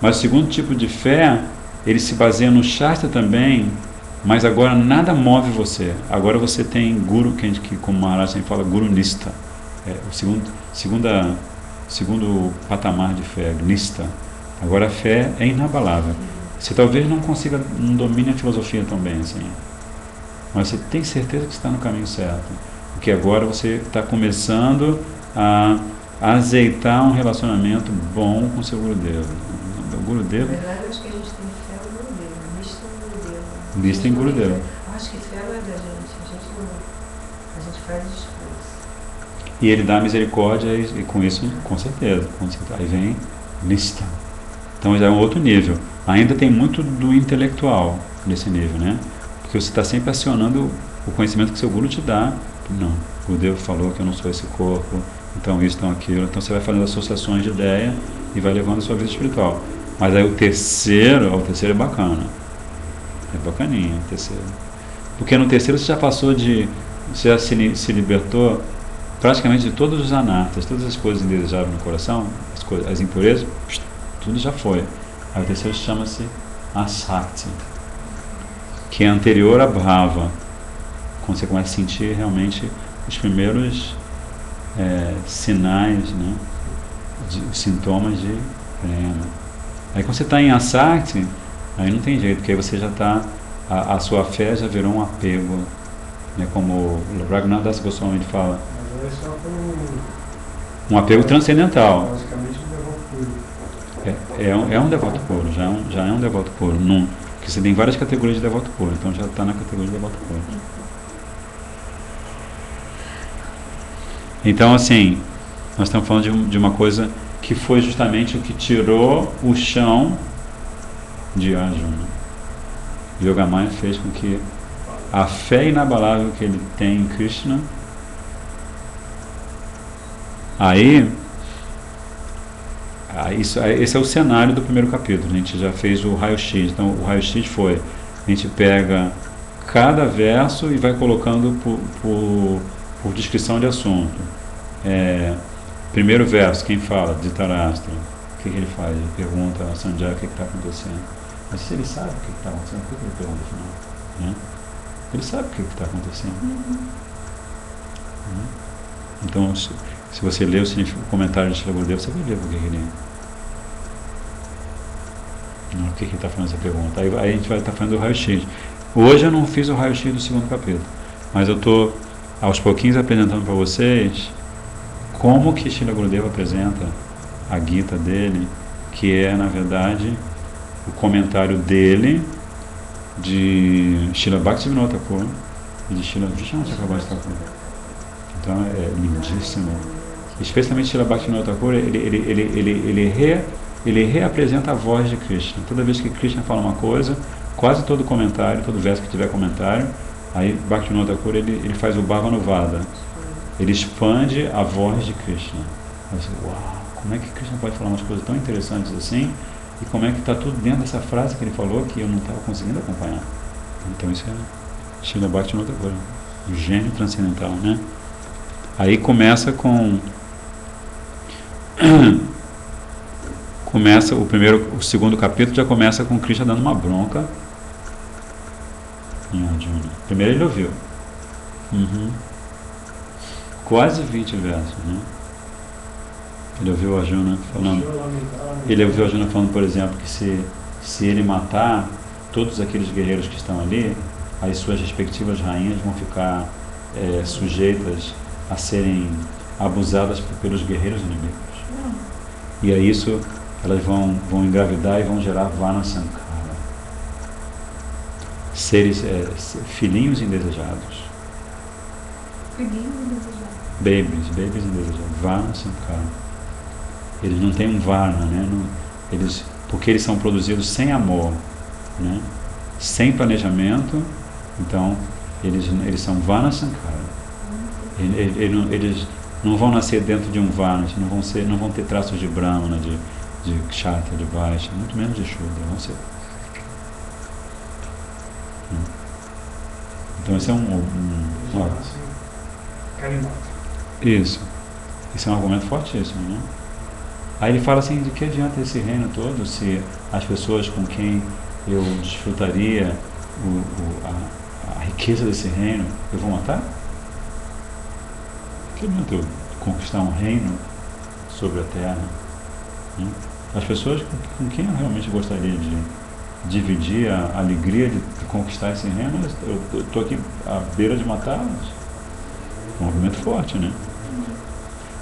Mas o segundo tipo de fé, ele se baseia no Shastra também, mas agora nada move você. Agora você tem Guru, que como Maharaj sempre fala, Guru Nista. O segundo patamar de fé, Nista. Agora a fé é inabalável. Você talvez não domine a filosofia tão bem assim, mas você tem certeza que está no caminho certo. Porque agora você está começando a azeitar um relacionamento bom com o seu Gurudeva. O Na Gurudeva, verdade, eu acho que a gente tem fé no Gurudeva, nisto no Gurudeva. Nisto em Gurudeva. Eu acho que fé não é da gente, a gente faz esforço. e ele dá misericórdia e com isso, com certeza. Aí vem Nista. Então já é um outro nível. Ainda tem muito do intelectual nesse nível, né? Porque você está sempre acionando o conhecimento que seu Guru te dá. Não, o Deus falou que eu não sou esse corpo, então isso, então aquilo. Então você vai fazendo associações de ideia e vai levando a sua vida espiritual. Mas aí o terceiro é bacana. É bacaninha o terceiro. Porque no terceiro você já passou você já se libertou praticamente de todos os anartas, todas as coisas indesejáveis no coração, as impurezas, tudo já foi. Aí o terceiro chama-se Asakti, que é anterior a Bhava, quando você começa a sentir realmente os primeiros sinais, né, os sintomas de prema. Aí quando você está em Asakti, aí não tem jeito, porque aí você já está, a sua fé já virou um apego, né, como o Raghunath Das Goswami fala, Mas é só para um apego transcendental. basicamente um devoto puro. É um devoto puro, já é um devoto puro. Porque você tem várias categorias de devoto puro, então já está na categoria de devoto puro. Então, assim, nós estamos falando de uma coisa que foi justamente o que tirou o chão de Arjuna. Yogamaya fez com que a fé inabalável que ele tem em Krishna, esse é o cenário do primeiro capítulo. A gente já fez o raio-x. Então, o raio-x foi: a gente pega cada verso e vai colocando por descrição de assunto. Primeiro verso, quem fala? Dhritarashtra. O que ele faz? Ele pergunta a Sanjaya o que está acontecendo. Mas se ele sabe o que está acontecendo, por que ele pergunta no final? Né? Ele sabe o que está acontecendo. Né? Então, se você ler o comentário de Srila Gurudeva, você vai ver por que ele está fazendo essa pergunta. Aí a gente vai estar fazendo o raio-x. Hoje eu não fiz o raio-x do segundo capítulo, mas eu estou aos pouquinhos apresentando para vocês como que Srila Gurudeva apresenta a Gita dele, que é, na verdade, o comentário dele de Srila Bhaktivinoda Thakur e de Srila Vishnu Chakrabarti Thakur. Então é lindíssimo. Especialmente Srila Bhaktivinoda Thakur, ele reapresenta a voz de Krishna. Toda vez que Krishna fala uma coisa, quase todo comentário, todo verso que tiver comentário, aí Bhaktivinoda Thakur ele faz o Bhavanuvada. Ele expande a voz de Krishna. Aí você, uau! como é que Krishna pode falar umas coisas tão interessantes assim, e como é que está tudo dentro dessa frase que ele falou que eu não estava conseguindo acompanhar. Então isso é Srila Bhaktivinoda Thakur, o gênio transcendental, né? Aí começa com o segundo capítulo já começa com Krishna dando uma bronca em Arjuna. Primeiro ele ouviu. Quase 20 versos, né? Ele ouviu Arjuna falando. Ele ouviu Arjuna falando, por exemplo, que se ele matar todos aqueles guerreiros que estão ali, as suas respectivas rainhas vão ficar sujeitas a serem abusadas pelos guerreiros inimigos. E é isso, elas vão engravidar e vão gerar Vana Sankara. Seres, filhinhos indesejados. Filhinhos indesejados. Babies indesejados. Vana Sankara. Eles não têm um Varna, né? Porque eles são produzidos sem amor, né? Sem planejamento. Então, eles são Vana Sankara. Eles não vão nascer dentro de um Varna, não vão ter traços de Brahmana, de Kshatriya, de Vaishya, muito menos de Shudra, vão ser. Então esse é isso é um argumento fortíssimo, né? Aí ele fala assim, de que adianta esse reino todo se as pessoas com quem eu desfrutaria a riqueza desse reino, eu vou matar? Que adianta eu conquistar um reino sobre a terra? Né? As pessoas com quem eu realmente gostaria de dividir a alegria de conquistar esse reino, eu estou aqui à beira de matá-las. Um argumento forte, né?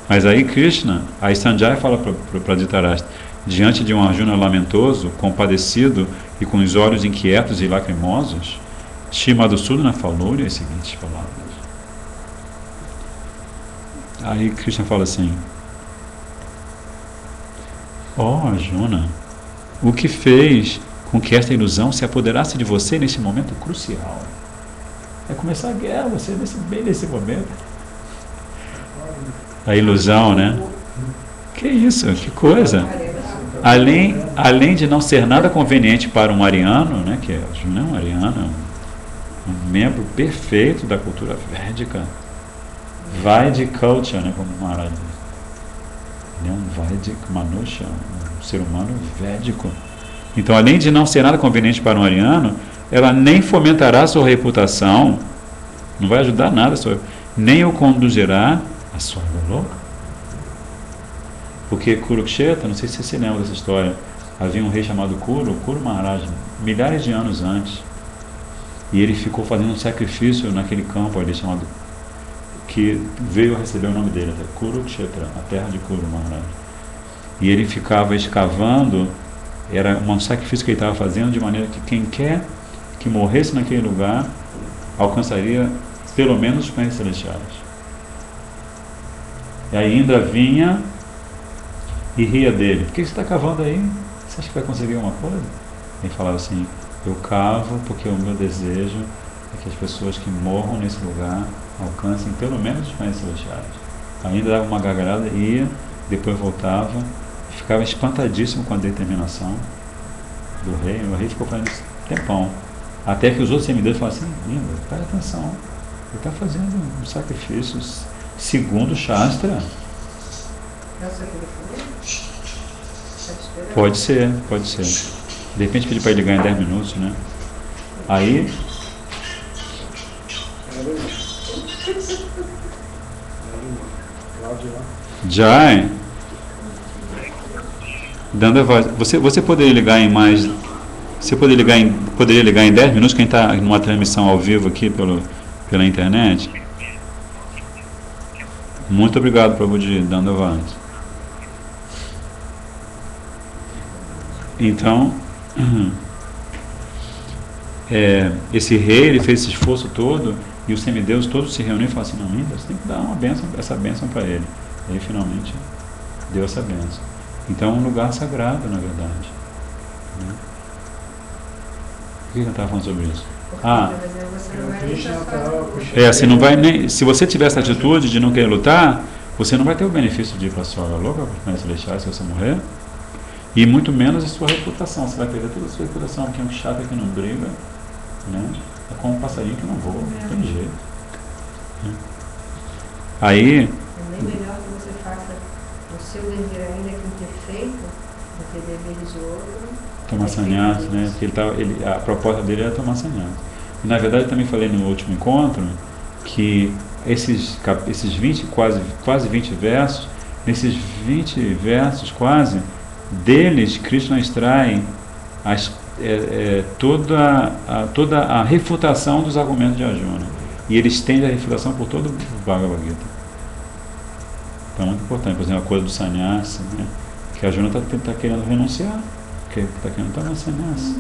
Mas aí Krishna, aí Sanjaya fala para Dhritarashtra, diante de um Arjuna lamentoso, compadecido e com os olhos inquietos e lacrimosos, Shri Madhusudana falou-lhe as seguintes palavras. Aí Krishna fala assim: Arjuna, o que fez com que esta ilusão se apoderasse de você nesse momento crucial? É começar a guerra, você bem nesse momento. A ilusão, né? Que isso, que coisa. Além de não ser nada conveniente para um ariano, né, que Arjuna é um ariano, um membro perfeito da cultura védica, Vaidic culture, né, como Maharaj diz. Ele é um Vaidic Manusha, um ser humano védico. Então, além de não ser nada conveniente para um ariano, ela nem fomentará sua reputação, não vai ajudar nada, nem o conduzirá a sua louca. Porque Kurukshetra, não sei se você se lembra dessa história, havia um rei chamado Kuru Maharaj, milhares de anos antes, e ele ficou fazendo um sacrifício naquele campo ali chamado, que veio a receber o nome dele, até Kurukshetra, a terra de Kuru Maharaj. E ele ficava escavando, era um sacrifício que ele estava fazendo, de maneira que quem quer que morresse naquele lugar alcançaria pelo menos os planetas celestiais. E aí Indra vinha e ria dele. Por que você está cavando aí? Você acha que vai conseguir alguma coisa? Ele falava assim: eu cavo porque o meu desejo é que as pessoas que morram nesse lugar alcancem pelo menos os planetas celestiais. Ainda dava uma gargalhada, ia, depois voltava, ficava espantadíssimo com a determinação do rei. O rei ficou fazendo isso tempão, até que os outros semideuses falaram assim: Indra, presta atenção, ele está fazendo um sacrifício segundo o Shastra. Pode ser. De repente pedir para ele ganhar 10 minutos, né? Aí Jai, dando a voz, você poderia ligar em mais, poderia ligar em 10 minutos, quem está numa transmissão ao vivo aqui pela internet? Muito obrigado, Prabhuji, dando a voz. Então, esse rei, ele fez esse esforço todo, e os semideuses todos se reuniram e falaram assim: não, ainda você tem que dar essa bênção para ele. E aí finalmente deu essa bênção. Então é um lugar sagrado, na verdade, né? Por que eu estava falando sobre isso? Se não vai nem, se você tiver essa atitude de não querer lutar, você não vai ter o benefício de ir para a sua louca, para os planetas celestiais, se você morrer, e muito menos a sua reputação. Você vai perder toda a sua reputação, que é um chato que não briga, né? É como um passarinho que não voa, não tem jeito. Né? Aí, É bem melhor que você faça o seu dever ainda que imperfeito do que dever de outro. tomar sannyasa, né? Porque a proposta dele era tomar sannyasa. E, na verdade, eu também falei no último encontro que esses 20, quase 20 versos, nesses 20 versos quase, deles Krishna extrai toda a refutação dos argumentos de Arjuna. E ele estende a refutação por todo o Bhagavad Gita. Então é muito importante, por exemplo, a coisa do sannyasa, né? Que Arjuna está querendo renunciar, que está querendo tomar sannyasa.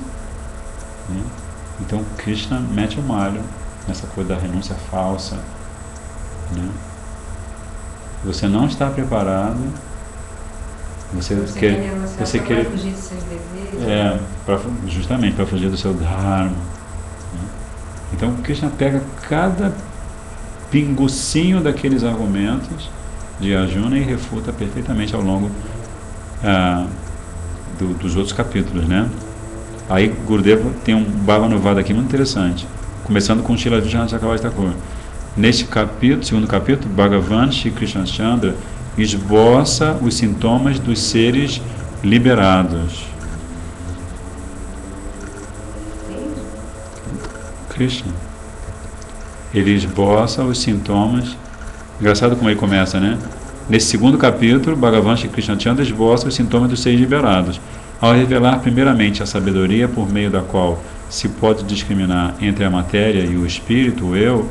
Né? Então Krishna mete o malho nessa coisa da renúncia falsa. Né? Você não está preparado, você quer fugir dos seus desejos. Justamente para fugir do seu dharma. Né? Então Krishna pega cada pingucinho daqueles argumentos de Arjuna e refuta perfeitamente ao longo dos outros capítulos, né? Aí Gurudeva tem um Bhavanuvada aqui muito interessante, começando com Srila Vishwanath Chakravarti Thakur. Neste capítulo, segundo capítulo, Bhagavan Shri Krishna Chandra esboça os sintomas dos seres liberados. Krishna. Ele esboça os sintomas. Engraçado como ele começa, né? Nesse segundo capítulo, Bhagavan Shri Krishna Chandra esboça os sintomas dos seres liberados, ao revelar primeiramente a sabedoria por meio da qual se pode discriminar entre a matéria e o espírito, o eu.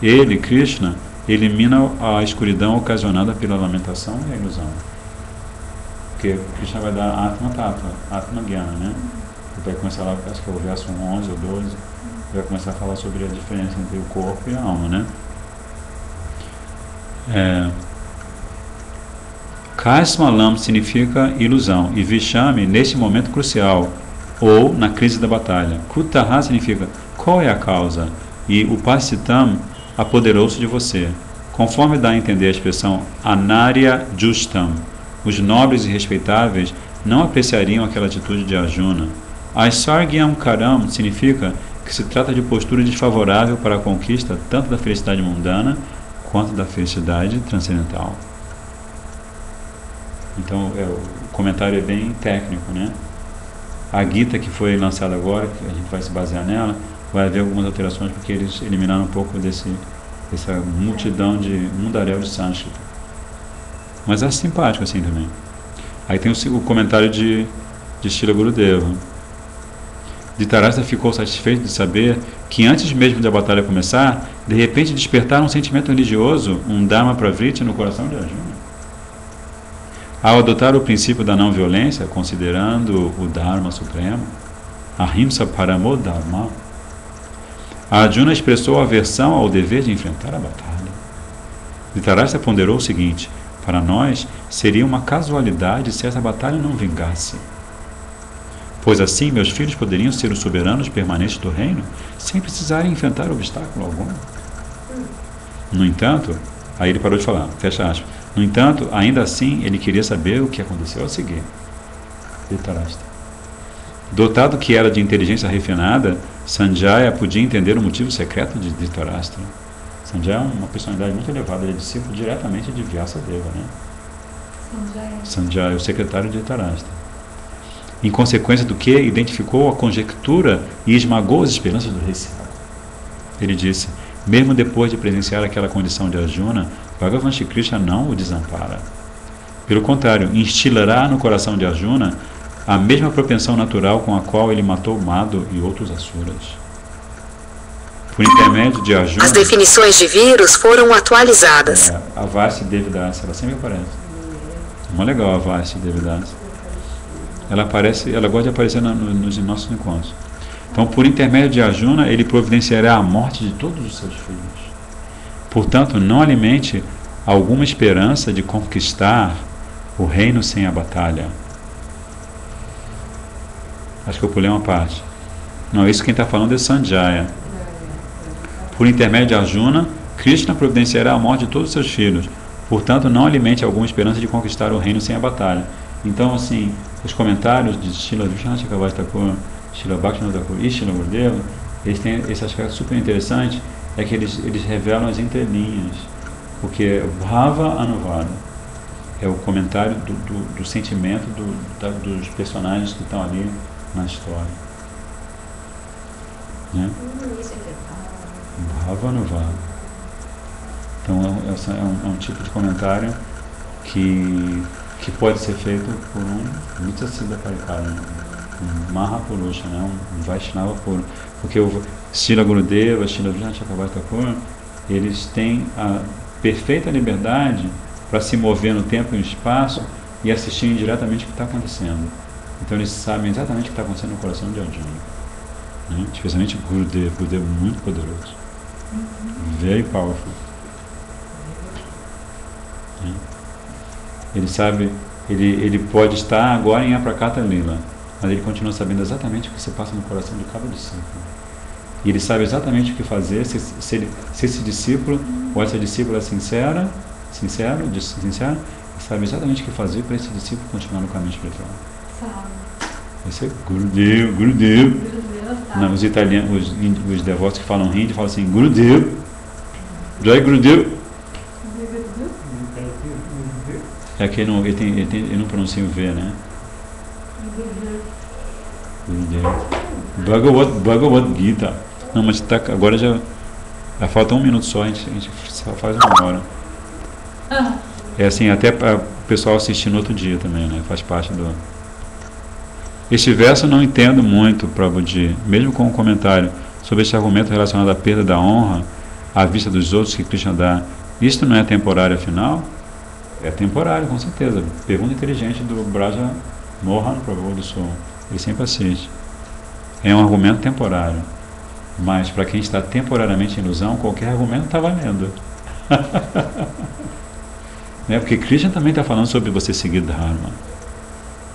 Ele, Krishna, elimina a escuridão ocasionada pela lamentação e a ilusão. Porque Krishna vai dar Atma Tattva, Atma Gyana, né? Ele vai começar lá, acho que é o verso 11 ou 12, vai começar a falar sobre a diferença entre o corpo e a alma, né? Kasmalam significa ilusão, e Vishami nesse momento crucial, ou na crise da batalha. Kutaha significa qual é a causa, e Upasitam apoderou-se de você. Conforme dá a entender a expressão Anarya Justam, os nobres e respeitáveis não apreciariam aquela atitude de Arjuna. Aisargyam Karam significa que se trata de postura desfavorável para a conquista tanto da felicidade mundana quanto da felicidade transcendental. Então, o comentário é bem técnico, né? A Gita que foi lançada agora, que a gente vai se basear nela, vai haver algumas alterações porque eles eliminaram um pouco dessa multidão de mundaréu de sânscrito. Mas é simpático assim também. Aí tem o comentário de Srila Gurudeva. Dhritarashtra ficou satisfeito de saber que antes mesmo da batalha começar, de repente despertaram um sentimento religioso, um Dharma Pravriti no coração de Arjuna. Ao adotar o princípio da não violência, considerando o Dharma supremo, Ahimsa Paramo Dharma, Arjuna expressou aversão ao dever de enfrentar a batalha. Dhritarashtra ponderou o seguinte: para nós seria uma casualidade se essa batalha não vingasse. Pois assim meus filhos poderiam ser os soberanos permanentes do reino, sem precisarem enfrentar obstáculo algum. No entanto, aí ele parou de falar, fecha aspas. No entanto, ainda assim, ele queria saber o que aconteceu a seguir. Dhritarashtra. Dotado que era de inteligência refinada, Sanjaya podia entender o motivo secreto de Dhritarashtra. Sanjaya é uma personalidade muito elevada, ele é discípulo diretamente de Vyasadeva, né? Sanjaya, o secretário de Dhritarashtra. Em consequência do que, identificou a conjectura e esmagou as esperanças do rei cego. Ele disse: mesmo depois de presenciar aquela condição de Arjuna, Bhagavan Shri Krishna não o desampara. Pelo contrário, instilará no coração de Arjuna a mesma propensão natural com a qual ele matou Madhu e outros asuras. Por intermédio de Arjuna... As definições de vírus foram atualizadas. A Vasti Devidasi, ela sempre aparece. Muito legal a Vasti Devidasi. Ela gosta de aparecer nos nossos encontros. Então, por intermédio de Arjuna, ele providenciará a morte de todos os seus filhos. Portanto, não alimente alguma esperança de conquistar o reino sem a batalha. Acho que eu pulei uma parte. Não, isso quem está falando é Sanjaya. Por intermédio de Arjuna, Krishna providenciará a morte de todos os seus filhos. Portanto, não alimente alguma esperança de conquistar o reino sem a batalha. Então, assim, os comentários de Srila Vishwanath Chakravarti Thakur, Srila Bhaktivinoda Thakur e Srila Gurudeva, eles têm esse aspecto super interessante, é que eles revelam as entrelinhas, porque Bhava Anuvada é o comentário do sentimento dos personagens que estão ali na história. Né? Isso aqui é Bhava Anuvada. Então é um tipo de comentário que pode ser feito por um Nityasiddha Parikara, um Mahapurusha, né? Um Vaishnava puro. Porque o Srila Gurudeva, Srila Vishwanath Chakravarti Thakur, eles têm a perfeita liberdade para se mover no tempo e no espaço e assistirem diretamente o que está acontecendo. Então eles sabem exatamente o que está acontecendo no coração de Arjuna. Né? Especialmente o Gurudeva é muito poderoso. Very powerful. Ele sabe, ele pode estar agora em Aprakata Lila, mas ele continua sabendo exatamente o que se passa no coração de cada discípulo. E ele sabe exatamente o que fazer se esse discípulo ou essa discípula é sincero, ele sabe exatamente o que fazer para esse discípulo continuar no caminho espiritual. Sabe. Esse é Gurudev. Gurudev, sabe. Não, os italianos, os devotos que falam hindi falam assim, Gurudev, Jai Gurudev. É que ele não pronuncia o V, né? Bhagavad Gita. Não, mas agora já falta 1 minuto só, a gente só faz 1 hora. É assim, até para o pessoal assistir no outro dia também, né? Faz parte do... Este verso eu não entendo muito, Prabhuji, mesmo com um comentário sobre este argumento relacionado à perda da honra à vista dos outros que Krishna dá. Isto não é temporário, afinal? É temporário, com certeza. Pergunta inteligente do Braja Mohan Prabhu do Sul. Ele sempre assiste. É um argumento temporário. Mas para quem está temporariamente em ilusão, qualquer argumento está valendo. Né? Porque Krishna também está falando sobre você seguir Dharma.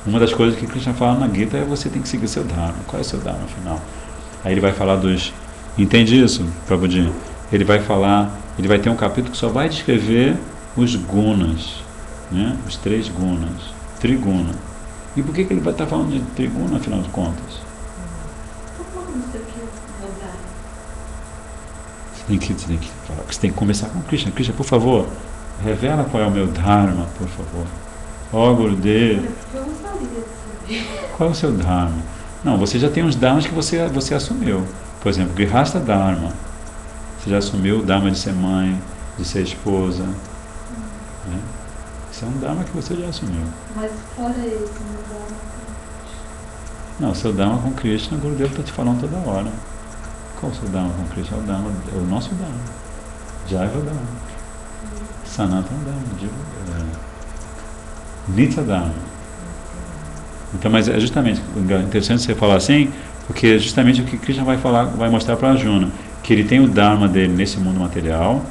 Uma das coisas que Krishna fala na Gita é você tem que seguir seu Dharma. Qual é o seu Dharma afinal? Aí ele vai falar dos... Entende isso, Prabhuji? Ele vai ter um capítulo que só vai descrever os gunas, né? Os 3 gunas, triguna. E por que ele vai estar falando de triguna, afinal de contas? Você tem que falar, você tem que conversar com Krishna. Krishna, por favor, revela qual é o meu Dharma, por favor. Ó, Gurudev. Eu não sabia disso. Qual é o seu Dharma? Não, você já tem uns Dharmas que você assumiu. Por exemplo, Grihastha Dharma. Você já assumiu o Dharma de ser mãe, de ser esposa. Né? Isso é um Dharma que você já assumiu. Mas fora isso, meu Dharma. Não, o seu Dharma com Krishna, o Gurudev está te falando toda hora. Qual o seu Dharma com Krishna? É o nosso Dharma. Jaiva Dharma. Sanatana Dharma. Nitya Dharma. Então, mas é justamente interessante você falar assim, porque é justamente o que Krishna vai mostrar para Arjuna, que ele tem o Dharma dele nesse mundo material,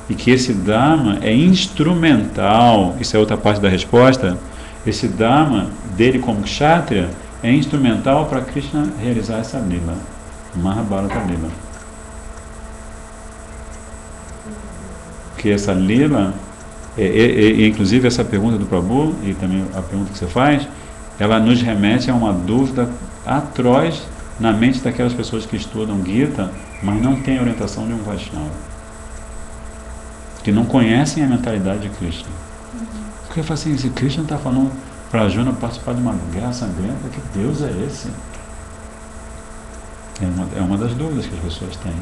e que esse Dharma é instrumental, isso é outra parte da resposta, esse Dharma dele como Kshatriya é instrumental para Krishna realizar essa Lila, Mahabharata Lila. Porque essa Lila, inclusive essa pergunta do Prabhu, e também a pergunta que você faz, ela nos remete a uma dúvida atroz na mente daquelas pessoas que estudam Gita, mas não têm a orientação de um Vaishnava, que não conhecem a mentalidade de Krishna. Porque eu falo assim, se Krishna está falando para Arjuna participar de uma guerra sangrenta, que Deus é esse? É uma das dúvidas que as pessoas têm.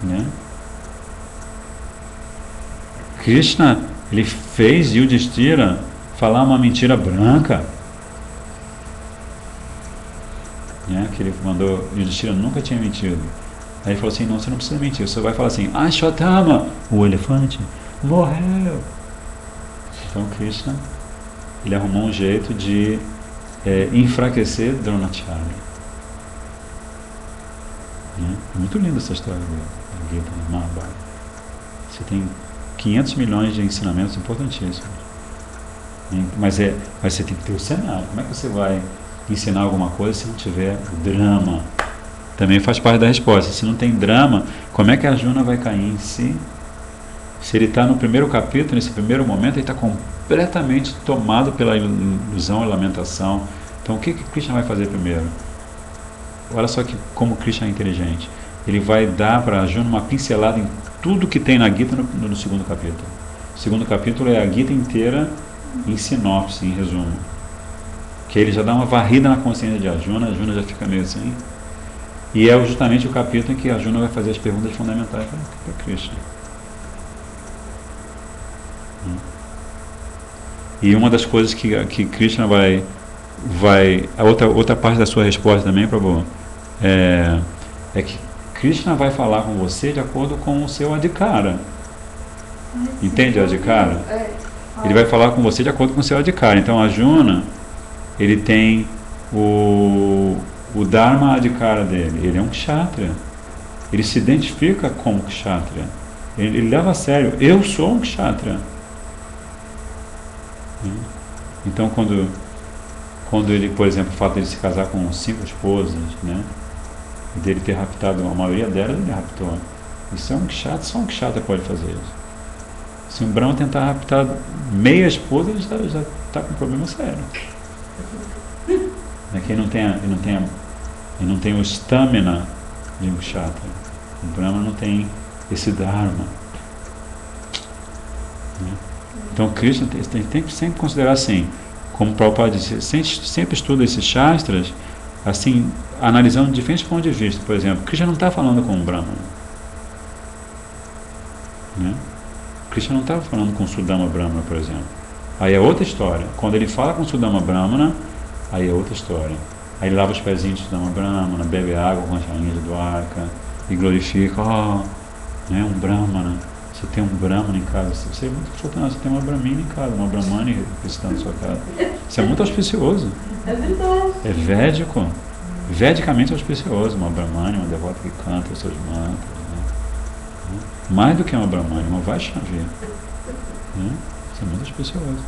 Né? Krishna, ele fez Yudhishthira falar uma mentira branca. Né? Que ele mandou, Yudhishthira nunca tinha mentido. Aí ele falou assim, não, você não precisa mentir, você vai falar assim, Ashwatthama, o elefante, morreu. Então Krishna, ele arrumou um jeito de enfraquecer Dronacharya. Né? Muito linda essa história da Gita, do Mahabharata. Você tem 500 milhões de ensinamentos importantíssimos. Mas você tem que ter o cenário. Como é que você vai ensinar alguma coisa se não tiver drama? Também faz parte da resposta. Se não tem drama, como é que a Arjuna vai cair em si Se ele está no primeiro capítulo, nesse primeiro momento, ele está completamente tomado pela ilusão e lamentação. Então, o que Krishna vai fazer primeiro? Olha só como Krishna é inteligente. Ele vai dar para Arjuna uma pincelada em tudo que tem na Gita no segundo capítulo. O segundo capítulo é a Gita inteira em sinopse, em resumo. Que ele já dá uma varrida na consciência de Arjuna, Arjuna já fica meio assim. E é justamente o capítulo em que Arjuna vai fazer as perguntas fundamentais para Krishna. E uma das coisas que Krishna vai a outra parte da sua resposta também, Prabhu, é que Krishna vai falar com você de acordo com o seu adhikara. Entende adhikara? Ele vai falar com você de acordo com o seu adhikara. Então Arjuna, ele tem o Dharma adhikara dele. Ele é um kshatriya. Ele se identifica como kshatriya. Ele leva a sério. Eu sou um kshatriya. Então quando ele, por exemplo, o fato de ele se casar com 5 esposas, né, e dele ter raptado a maioria delas, ele raptou. Isso é um kshatriya, só um kshatriya pode fazer isso. Se um Brahma tentar raptar meia esposa, ele já está com um problema sério. Ele não tem o stamina de um kshatriya. O Brahma não tem esse dharma. Então Krishna tem que sempre considerar assim, como o Prabhupada disse, sempre estuda esses shastras, assim, analisando diferentes pontos de vista. Por exemplo, Krishna não está falando com um Brahmana. Né? Krishna não estava falando com Sudama Brahmana, por exemplo. Aí é outra história. Quando ele fala com Sudama Brahmana, aí é outra história. Aí ele lava os pezinhos de Sudama Brahmana, bebe água com as rainhas de Dwarka e glorifica, né, um Brahmana. Você tem um Brahmana em casa, você é muito afortunado, você tem uma Brahmina em casa, uma Brahmani visitando a sua casa. Isso é muito auspicioso. É verdade. É védico. Vedicamente auspicioso, uma Brahmani, uma devota que canta os seus mantras. Né? Mais do que uma Brahmani, uma Vaishnavi. Né? Isso é muito auspicioso.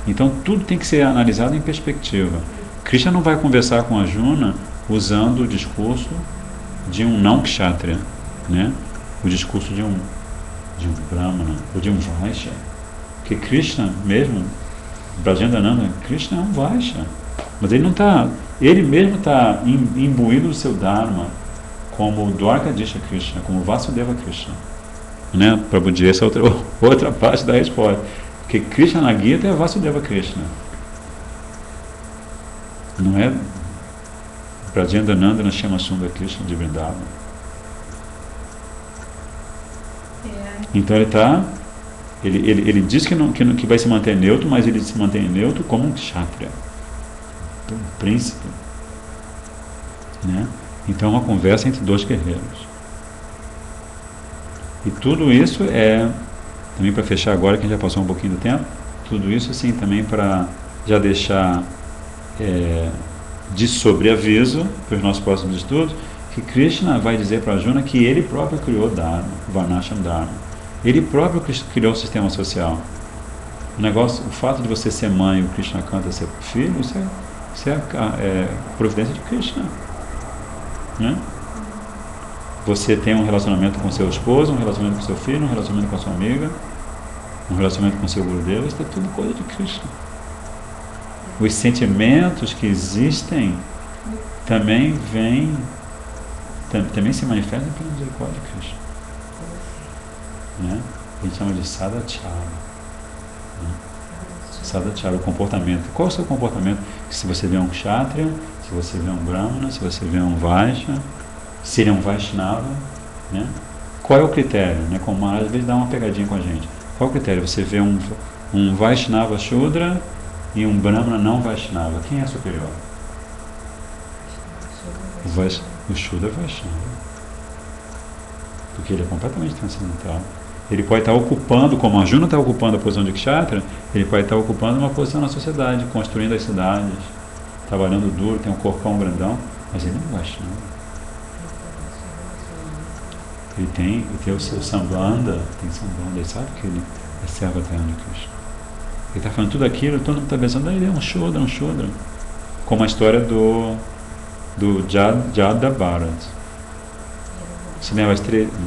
Então tudo tem que ser analisado em perspectiva. Krishna não vai conversar com Arjuna usando o discurso de um não kshatriya, né? O discurso de um Brahmana ou de um Vaishya. Porque Krishna mesmo, Brajendananda, Krishna é um Vaishya. Mas ele mesmo está imbuído do seu Dharma, como o Dwarkadisha Krishna, como o Vasudeva Krishna. Né? Prabhuji, essa é outra parte da resposta. Porque Krishna na Gita é Vasudeva Krishna. Não é Brajendananda na Shama Sundara Krishna de Vrindavan. Então ele diz que vai se manter neutro, mas ele se mantém neutro como um kshatriya, um príncipe, né? Então é uma conversa entre dois guerreiros. E tudo isso também para fechar agora, que a gente já passou um pouquinho do tempo, tudo isso assim também para já deixar de sobreaviso para os nossos próximos estudos, que Krishna vai dizer para Arjuna que ele próprio criou Dharma, Varnashram Dharma. Ele próprio criou o sistema social. O fato de você ser mãe e o Krishna canta ser filho, isso é providência de Krishna. Né? Você tem um relacionamento com seu esposo, um relacionamento com seu filho, um relacionamento com a sua amiga, um relacionamento com seu Gurudeva, isso é tudo coisa de Krishna. Os sentimentos que existem também se manifestam pela misericórdia de Krishna. Né? A gente chama de sadachara. Né? Sadachara, o comportamento. Qual é o seu comportamento? Se você vê um kshatriya, se você vê um brahmana, se você vê um vaishya, se ele é um vaishnava, né? Qual é o critério? Né? Como às vezes dá uma pegadinha com a gente. Qual é o critério? Você vê um vaishnava shudra e um brahmana não vaishnava. Quem é superior? O shudra é vaishnava. Porque ele é completamente transcendental. Ele pode estar ocupando, como Arjuna está ocupando a posição de kshatriya, ele pode estar ocupando uma posição na sociedade, construindo as cidades, trabalhando duro, tem um corpão grandão, mas ele não Vaishnava. Ele tem o seu Sambandha, ele sabe que ele é servo eterno de Krishna. Ele está falando tudo aquilo, todo mundo está pensando, ele é um Shudra. Como a história do Jada Bharat. Você lembra,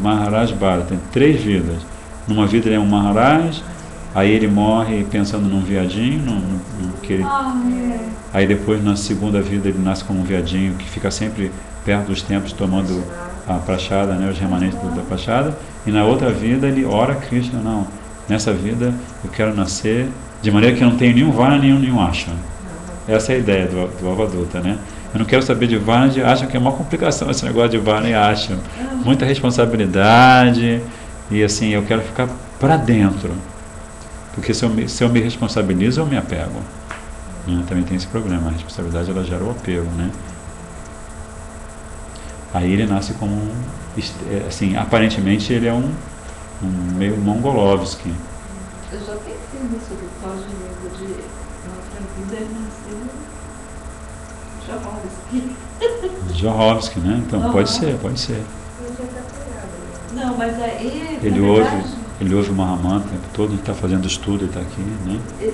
Maharaj Bharat tem 3 vidas. Numa vida ele é um Maharaj, aí ele morre pensando num viadinho, que ele, aí depois na segunda vida ele nasce como um viadinho que fica sempre perto dos templos tomando a prachada, né, os remanentes da prachada, e na outra vida ele ora a Krishna, não, nessa vida eu quero nascer de maneira que eu não tenho nenhum Varna, nenhum Ashram. Essa é a ideia do Avaduta, né? Eu não quero saber de Varna e de Ashram, que é uma complicação esse negócio de Varna e Ashram. Muita responsabilidade, e assim, eu quero ficar para dentro. Porque se eu me responsabilizo, eu me apego. Né? Também tem esse problema, a responsabilidade ela gera o apego, né? Aí ele nasce como assim, aparentemente ele é um meio Mongolovski. Eu já tenho filme sobre o Cláudio Negro de outra vida, ele nasceu Johovsky, né? Então, pode ser. Não, mas aí... Ele ouve o Mahamantra o tempo todo, ele está fazendo estudo, ele está aqui, né? Ele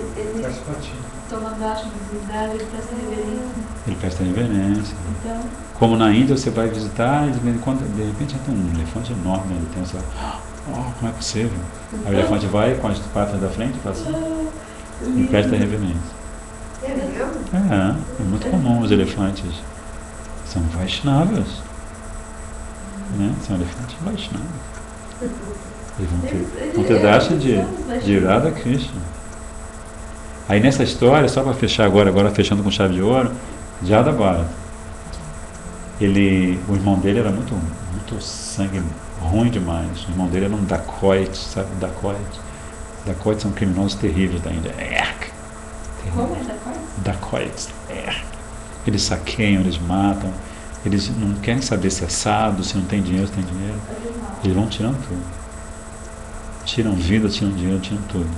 tomando acho de divindade, ele presta reverência. Ele presta reverência. Então... Como na Índia você vai visitar e de repente tem um elefante enorme, ele tem essa... como é possível? Aí o elefante vai com as patas da frente e faz assim, e presta reverência. É mesmo? É muito comum os elefantes. São Vaishnavas. Né? São elefantes Vaishnavas. Eles vão ter darshan de Radha Krishna. Aí nessa história, só para fechar agora fechando com chave de ouro, Jada Bharata. O irmão dele era muito sangue ruim demais. O irmão dele era um dacoit, sabe? Dacoits são criminosos terríveis da Índia. Como é dacoits? Dacoits. Eles saqueiam, eles matam. Eles não querem saber se é assado, se não tem dinheiro, se tem dinheiro. Eles vão tirando tudo. Tiram vida, tiram dinheiro, tiram tudo.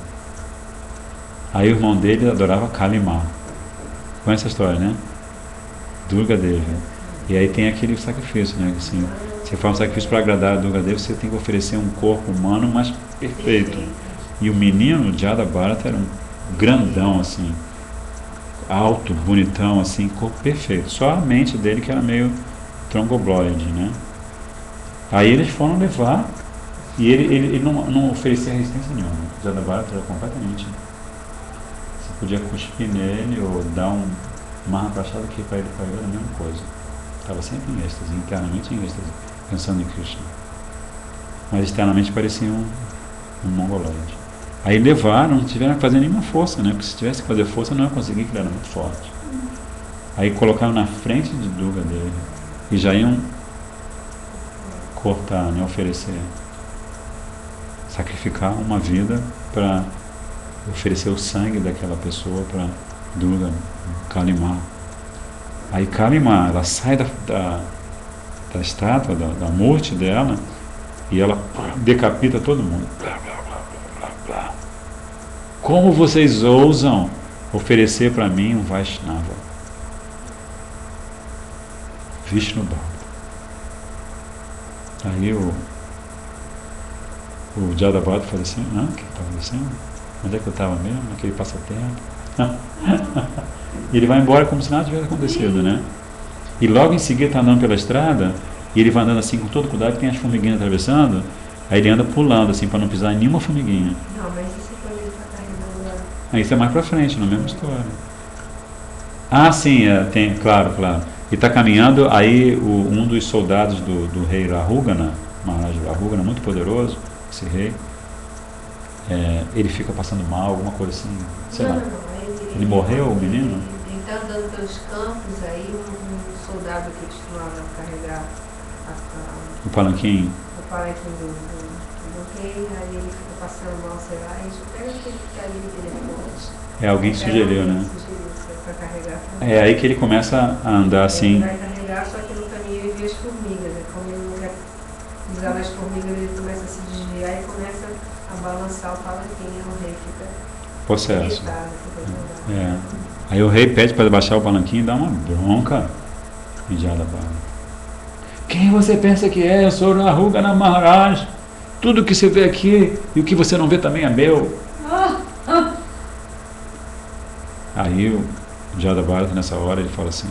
Aí o irmão dele adorava Kalimá. Conhece a história, né? Durga Devi. E aí tem aquele sacrifício, né? Assim, você faz um sacrifício para agradar a Durga Devi, você tem que oferecer um corpo humano, mas perfeito. E o menino, Jada Bharata, era um grandão, assim, alto, bonitão, assim, corpo perfeito. Só a mente dele que era meio trongobloide, né? Aí eles foram levar e ele não oferecia resistência nenhuma. Jada Bharata era completamente... Você podia cuspir nele ou dar um Mahaprasada que para ele era a mesma coisa. Estava sempre em êxtase, internamente em êxtase, pensando em Krishna. Mas externamente parecia um mongoloide. Aí levaram, não tiveram que fazer nenhuma força, né? Porque se tivesse que fazer força não ia conseguir, que ele era muito forte. Aí colocaram na frente de Durga dele e já iam cortar, né? Oferecer, sacrificar uma vida para oferecer o sangue daquela pessoa para Durga, Kalimá. Aí Kalimá, ela sai da estátua, da morte dela, e ela decapita todo mundo. Blá, blá, blá, blá, blá, blá. Como vocês ousam oferecer para mim um Vaishnava? Vishnu Bharata. Aí o Jada Bharata falou assim, o que está acontecendo? Onde é que eu estava mesmo? Naquele passatempo. E ele vai embora como se nada tivesse acontecido, né? E logo em seguida está andando pela estrada, e ele vai andando assim com todo cuidado, tem as formiguinhas atravessando, aí ele anda pulando assim para não pisar em nenhuma formiguinha. Não, mas isso quando ele está carregando lá. Aí isso é mais para frente, na mesma história. Sim, tem, claro. E está caminhando, aí um dos soldados do rei Rahugana, Maharaj Rahugana, muito poderoso, esse rei, ele fica passando mal, alguma coisa assim, sei lá. Ele morreu, o menino? Ele está andando pelos campos, aí um soldado que costumava carregar o palanquim do rei, aí ele fica passando mal, sei lá, e espera que ele fica ali no telefone. Alguém sugeriu, né? Para carregar. É aí que ele começa a andar assim. Ele vai carregar, só que no caminho ele vê as formigas, né? Como ele não quer pisar nas formigas, ele começa a se desviar e começa a balançar o palanquim, e o rei fica possesso. Aí o rei pede para baixar o palanquinho e dá uma bronca em Jada Bharata. Quem você pensa que é? Eu sou Rahugana Maharaj. Tudo que você vê aqui e o que você não vê também é meu. Aí o Jada Bharata, nessa hora, ele fala assim.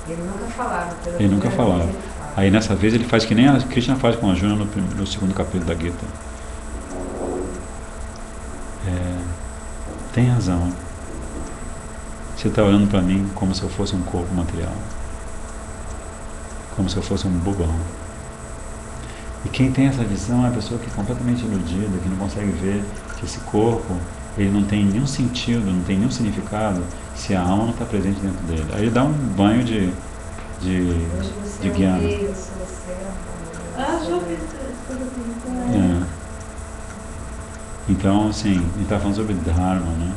Ele nunca falava. Aí nessa vez ele faz que nem a Krishna faz com a Arjuna no segundo capítulo da Gita. tem razão. Você está olhando para mim como se eu fosse um corpo material. Como se eu fosse um bobão. E quem tem essa visão é a pessoa que é completamente iludida, que não consegue ver que esse corpo, ele não tem nenhum sentido, não tem nenhum significado se a alma não está presente dentro dele. Aí ele dá um banho de guiana. Ah, já ouvi isso. Então, assim, ele está falando sobre Dharma, né?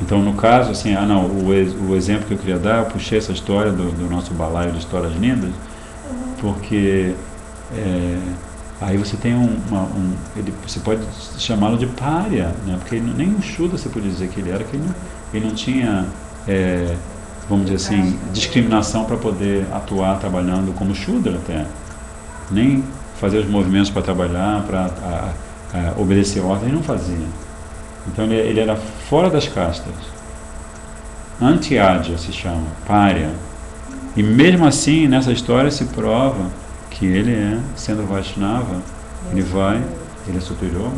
Então, no caso, assim, o exemplo que eu queria dar, eu puxei essa história do nosso balaio de histórias lindas, porque aí você tem você pode chamá-lo de pária, né? Porque nem um Shuddha você podia dizer que ele era, que ele não tinha, vamos dizer assim, discriminação para poder atuar trabalhando como Shudra até, nem fazer os movimentos para trabalhar, para obedecer ordem, ele não fazia. Então ele era fora das castas. Antiadya se chama, pária. E mesmo assim, nessa história se prova que ele sendo Vaishnava, ele é superior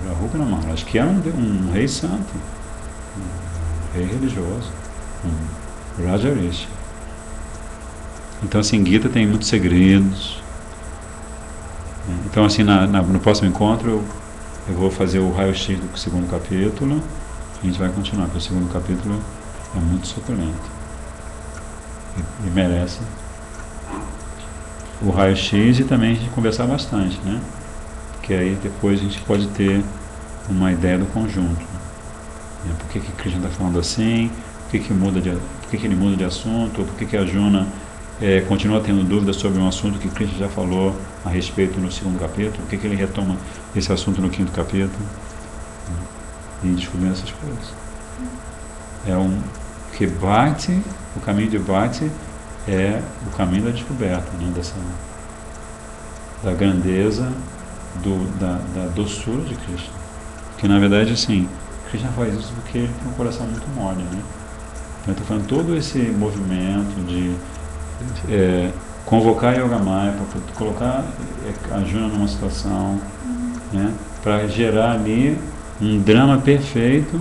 a Rukmana Maharaj, que era um rei santo, um rei religioso, um Rajarishi. Então, assim, Gita tem muitos segredos. Então, assim, no próximo encontro, eu vou fazer o raio-x do segundo capítulo. A gente vai continuar, porque o segundo capítulo é muito suculento. E merece o raio-x e também a gente conversar bastante, né? Porque aí depois a gente pode ter uma ideia do conjunto. Né? Por que Krishna está falando assim? Por que ele muda de assunto? Por que a Arjuna continua tendo dúvidas sobre um assunto que Krishna já falou a respeito no segundo capítulo? Por que ele retoma esse assunto no quinto capítulo? E descobrindo essas coisas. Porque Bhakti, o caminho de Bhakti é o caminho da descoberta, né? Da grandeza, da doçura de Krishna. Porque na verdade, assim, Krishna faz isso porque ele tem um coração muito mole, né? Então, eu estou falando todo esse movimento de convocar Yogamaya para colocar a Arjuna numa situação, né, para gerar ali um drama perfeito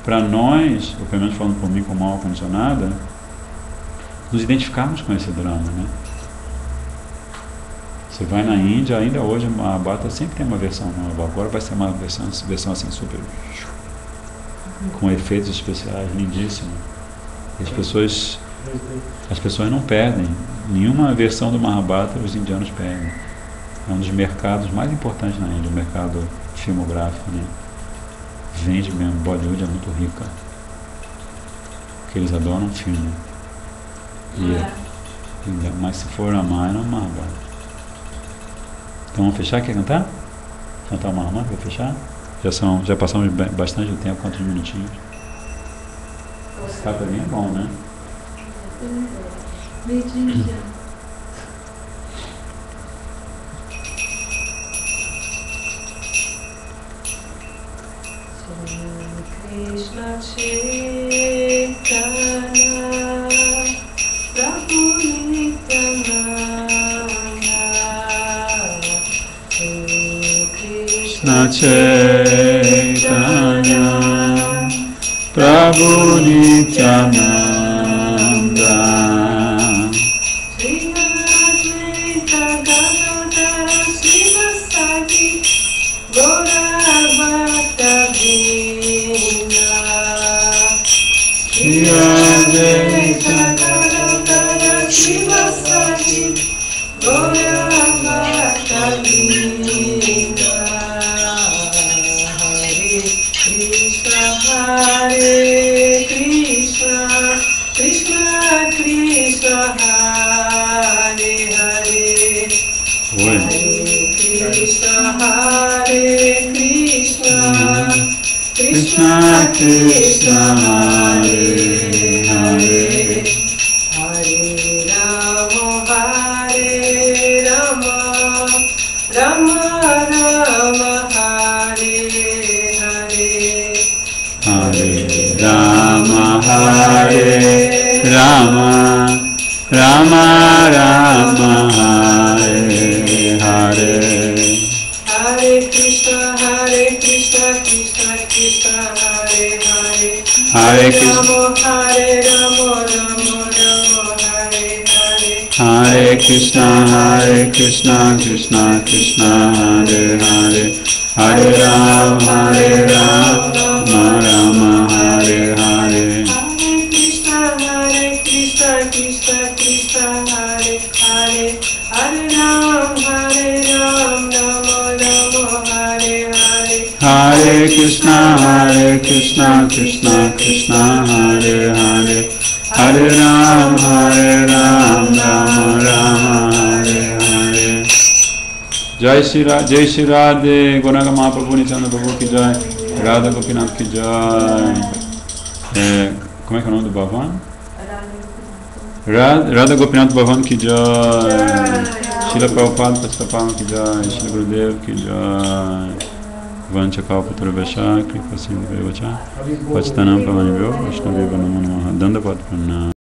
para nós, ou pelo menos falando por mim como alma condicionada, nos identificarmos com esse drama, né? Você vai na Índia, ainda hoje a Mahabharata sempre tem uma versão nova, agora vai ser uma versão assim super com efeitos especiais lindíssimos. As pessoas não perdem. Nenhuma versão do Mahabharata os indianos perdem. É um dos mercados mais importantes na Índia, o mercado filmográfico, né? Vende mesmo, Bollywood é muito rica. Porque eles adoram filme. Mas se for Ramayana, é Mahabharata. Então vamos fechar? Quer cantar? Cantar uma Ramayana para fechar? Já passamos bastante tempo, quantos minutinhos? Esse catarinho é bom, né? Medinha. Krishna Chaitanya Prabhu Nityananda Krishna Chaitanya Prabhu Nityananda Sri Advaita Gadadhara Srivasadi Gaura Bhakta Vrinda Sri Advaita Gadadhara Srivasadi Gaura Bhakta Vrinda Hare Krishna Krishna Krishna Hare Hare Hare Krishna Hare Krishna Krishna Krishna Hare Hare Hare Rama Hare Rama Rama Rama Hare Hare Hare Rama Hare Rama Rama Rama Hare Hare Hare Krishna Hare Krishna Krishna, Krishna Krishna, Hare Hare, Hare Krishna, Hare Ramo, Ramo Ramo, Hare Hare, Hare Krishna, Krishna Krishna, Hare Hare, Hare Rama, Rama Rama, Hare Hare. Krishna, Krishna Krishna, Hare Hare, Hare Ram, Ramo Ramo, Hare Hare, Hare Krishna, Krishna Krishna, Hare Hare, Hare Ram, Rama Rama, Hare Hare. Jai Shri Radhe, Gauranga Mahaprabhu, Nityananda Prabhu ki jai, Radha Gopinath ki jai. Como é que é o nome do Bhavan? Radha Gopinath Bhavan ki jai. Srila Prabhupada Patapam ki jai. Srila Gurudev ki jai. Vancha Kalpatarvasha, Kripa Sindhu Vacha, Pachitanam Pavanibhyo, Vaishnaveva Namo Namaha, Dandavat Pranam.